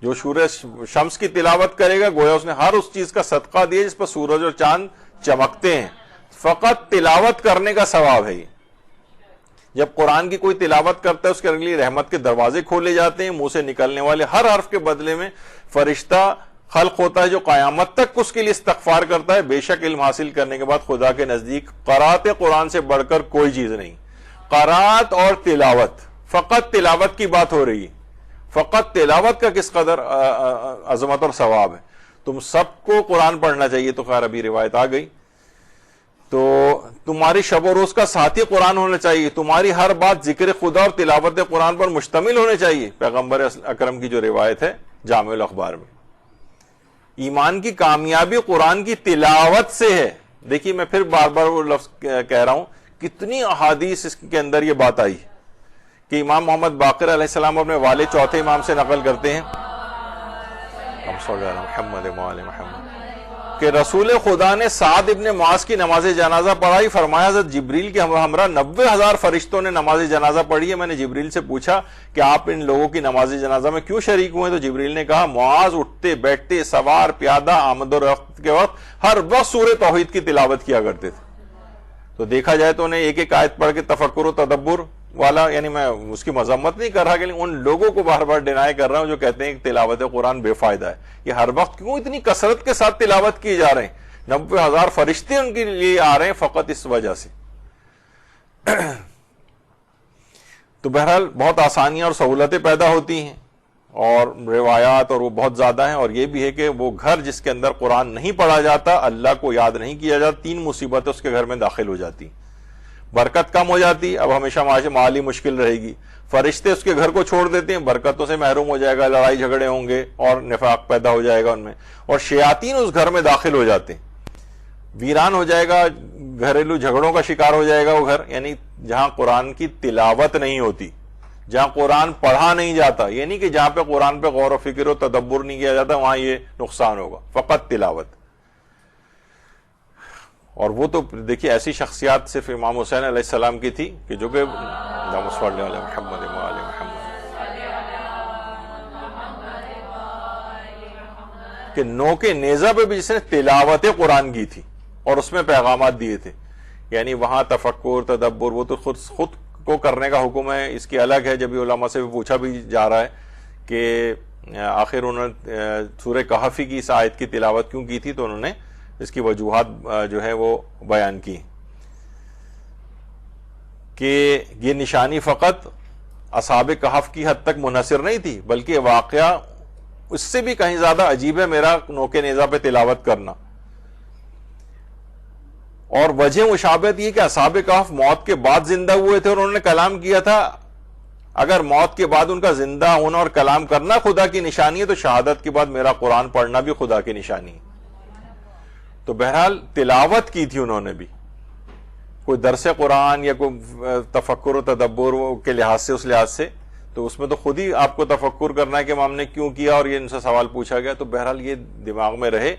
جو سورہ شمس کی تلاوت کرے گا گویا اس نے ہر اس چیز کا صدقہ دیا جس پر سورج اور چاند چمکتے ہیں، فقط تلاوت کرنے کا ثواب ہے یہ۔ جب قرآن کی کوئی تلاوت کرتا ہے اس کے لیے رحمت کے دروازے کھولے جاتے ہیں، منہ سے نکلنے والے ہر حرف کے بدلے میں فرشتہ خلق ہوتا ہے جو قیامت تک اس کے لیے استغفار کرتا ہے۔ بے شک علم حاصل کرنے کے بعد خدا کے نزدیک قرات قرآن سے بڑھ کر کوئی چیز نہیں۔ قرات اور تلاوت، فقط تلاوت کی بات ہو رہی ہے، فقط تلاوت کا کس قدر عظمت اور ثواب ہے۔ تم سب کو قرآن پڑھنا چاہیے. تو خیر ابھی روایت آ گئی. تو تمہاری شب و روز کا ساتھی قرآن ہونا چاہیے, تمہاری ہر بات ذکر خدا اور تلاوت قرآن پر مشتمل ہونے چاہیے. پیغمبر اکرم کی جو روایت ہے جامع الاخبار میں. ایمان کی کامیابی قرآن کی تلاوت سے ہے. دیکھیے میں پھر بار بار وہ لفظ کہہ رہا ہوں, کتنی احادیث اس کے اندر یہ بات آئی کہ امام محمد باقر علیہ السلام اپنے والد چوتھے امام سے نقل کرتے ہیں محمد محمد کہ رسول خدا نے سعد ابن معاذ کی نماز جنازہ پڑھائی. فرمایا حضرت جبریل کے ہمراہ 90,000 فرشتوں نے نماز جنازہ پڑھی ہے. میں نے جبریل سے پوچھا کہ آپ ان لوگوں کی نماز جنازہ میں کیوں شریک ہوئے؟ تو جبریل نے کہا معاذ اٹھتے بیٹھتے سوار پیادہ آمد و رفت کے وقت ہر وقت سورہ توحید کی تلاوت کیا کرتے تھے. تو دیکھا جائے تو انہیں ایک ایک آیت پڑھ کے تفکر و تدبر والا, یعنی میں اس کی مذمت نہیں کر رہا کہ ان لوگوں کو بار بار ڈینائی کر رہا ہوں جو کہتے ہیں کہ تلاوت قرآن بے فائدہ ہے. یہ ہر وقت کیوں اتنی کثرت کے ساتھ تلاوت کی جا رہے ہیں؟ 90,000 فرشتے ان کے لیے آ رہے ہیں فقط اس وجہ سے. تو بہرحال بہت آسانیاں اور سہولتیں پیدا ہوتی ہیں اور روایات اور وہ بہت زیادہ ہیں. اور یہ بھی ہے کہ وہ گھر جس کے اندر قرآن نہیں پڑھا جاتا, اللہ کو یاد نہیں کیا جاتا, 3 مصیبتیں اس کے گھر میں داخل ہو جاتی. برکت کم ہو جاتی, اب ہمیشہ مالی مشکل رہے گی. فرشتے اس کے گھر کو چھوڑ دیتے ہیں, برکتوں سے محروم ہو جائے گا, لڑائی جھگڑے ہوں گے اور نفاق پیدا ہو جائے گا ان میں. اور شیاطین اس گھر میں داخل ہو جاتے ہیں, ویران ہو جائے گا, گھریلو جھگڑوں کا شکار ہو جائے گا وہ گھر. یعنی جہاں قرآن کی تلاوت نہیں ہوتی, جہاں قرآن پڑھا نہیں جاتا, یہ نہیں کہ جہاں پہ قرآن پہ غور و فکر و تدبر نہیں کیا جاتا وہاں یہ نقصان ہوگا, فقط تلاوت. اور وہ تو دیکھیے ایسی شخصیات صرف امام حسین علیہ السلام کی تھی کہ جو کہ محمد کہ نوک نیزہ پہ بھی جس نے تلاوت قرآن کی تھی اور اس میں پیغامات دیے تھے. یعنی وہاں تفکر تدبر وہ تو خود کو کرنے کا حکم ہے, اس کی الگ ہے. جب بھی علماء سے بھی پوچھا بھی جا رہا ہے کہ آخر انہوں نے سورہ کہف کی اس آیت کی تلاوت کیوں کی تھی, تو انہوں نے اس کی وجوہات جو ہے وہ بیان کی کہ یہ نشانی فقط اصحاب کہف کی حد تک منحصر نہیں تھی, بلکہ واقعہ اس سے بھی کہیں زیادہ عجیب ہے میرا نوک نیزہ پہ تلاوت کرنا. اور وجہ مشابہت یہ کہ اصحاب کہف موت کے بعد زندہ ہوئے تھے اور انہوں نے کلام کیا تھا. اگر موت کے بعد ان کا زندہ ہونا اور کلام کرنا خدا کی نشانی ہے, تو شہادت کے بعد میرا قرآن پڑھنا بھی خدا کی نشانی ہے. تو بہرحال تلاوت کی تھی انہوں نے بھی, کوئی درس قرآن یا کوئی تفکر و تدبر کے لحاظ سے, اس لحاظ سے تو اس میں تو خود ہی آپ کو تفکر کرنا ہے کہ امام نے کیوں کیا اور یہ ان سے سوال پوچھا گیا. تو بہرحال یہ دماغ میں رہے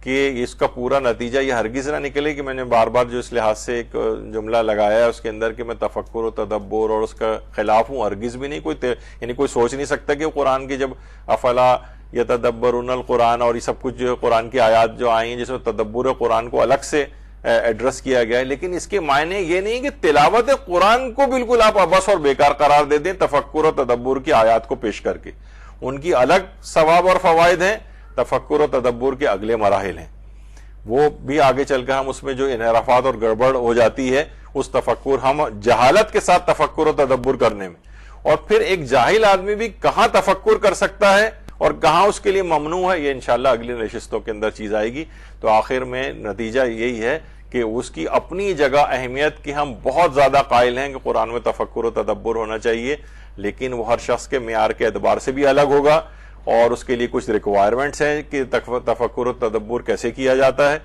کہ اس کا پورا نتیجہ یہ ہرگز نہ نکلے کہ میں نے بار بار جو اس لحاظ سے ایک جملہ لگایا ہے اس کے اندر کہ میں تفکر و تدبر اور اس کا خلاف ہوں, ہرگز بھی نہیں. یعنی کوئی سوچ نہیں سکتا کہ قرآن کی جب افلا یتدبرون القرآن اور یہ سب کچھ جو قرآن کی آیات جو آئی ہیں جس میں تدبر قرآن کو الگ سے ایڈریس کیا گیا ہے, لیکن اس کے معنی یہ نہیں کہ تلاوت قرآن کو بالکل آپ عبث اور بیکار قرار دے دیں تفکر و تدبر کی آیات کو پیش کر کے. ان کی الگ ثواب اور فوائد ہیں, تفکر و تدبر کے اگلے مراحل ہیں, وہ بھی آگے چل کر ہم اس میں جو انحرافات اور گڑبڑ ہو جاتی ہے اس تفکر, ہم جہالت کے ساتھ تفکر و تدبر کرنے میں. اور پھر ایک جاہل آدمی بھی کہاں تفکر کر سکتا ہے اور کہاں اس کے لیے ممنوع ہے, یہ انشاءاللہ اگلی نشستوں کے اندر چیز آئے گی. تو آخر میں نتیجہ یہی ہے کہ اس کی اپنی جگہ اہمیت کی ہم بہت زیادہ قائل ہیں کہ قرآن میں تفکر و تدبر ہونا چاہیے, لیکن وہ ہر شخص کے معیار کے اعتبار سے بھی الگ ہوگا اور اس کے لیے کچھ ریکوائرمنٹس ہیں کہ تفکر و تدبر کیسے کیا جاتا ہے.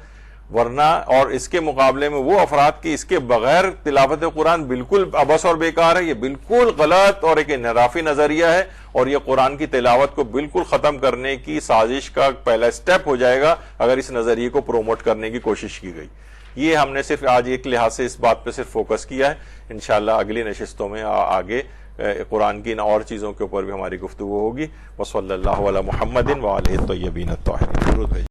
ورنہ اور اس کے مقابلے میں وہ افراد کی اس کے بغیر تلاوت قرآن بالکل عبث اور بیکار ہے, یہ بالکل غلط اور ایک انحرافی نظریہ ہے, اور یہ قرآن کی تلاوت کو بالکل ختم کرنے کی سازش کا پہلا سٹیپ ہو جائے گا اگر اس نظریے کو پروموٹ کرنے کی کوشش کی گئی. یہ ہم نے صرف آج ایک لحاظ سے اس بات پہ صرف فوکس کیا ہے. انشاءاللہ اگلی نشستوں میں آگے قرآن کی اور چیزوں کے اوپر بھی ہماری گفتگو ہوگی. وصلی اللہ علی محمد وآلہ الطیبین الطاہرین.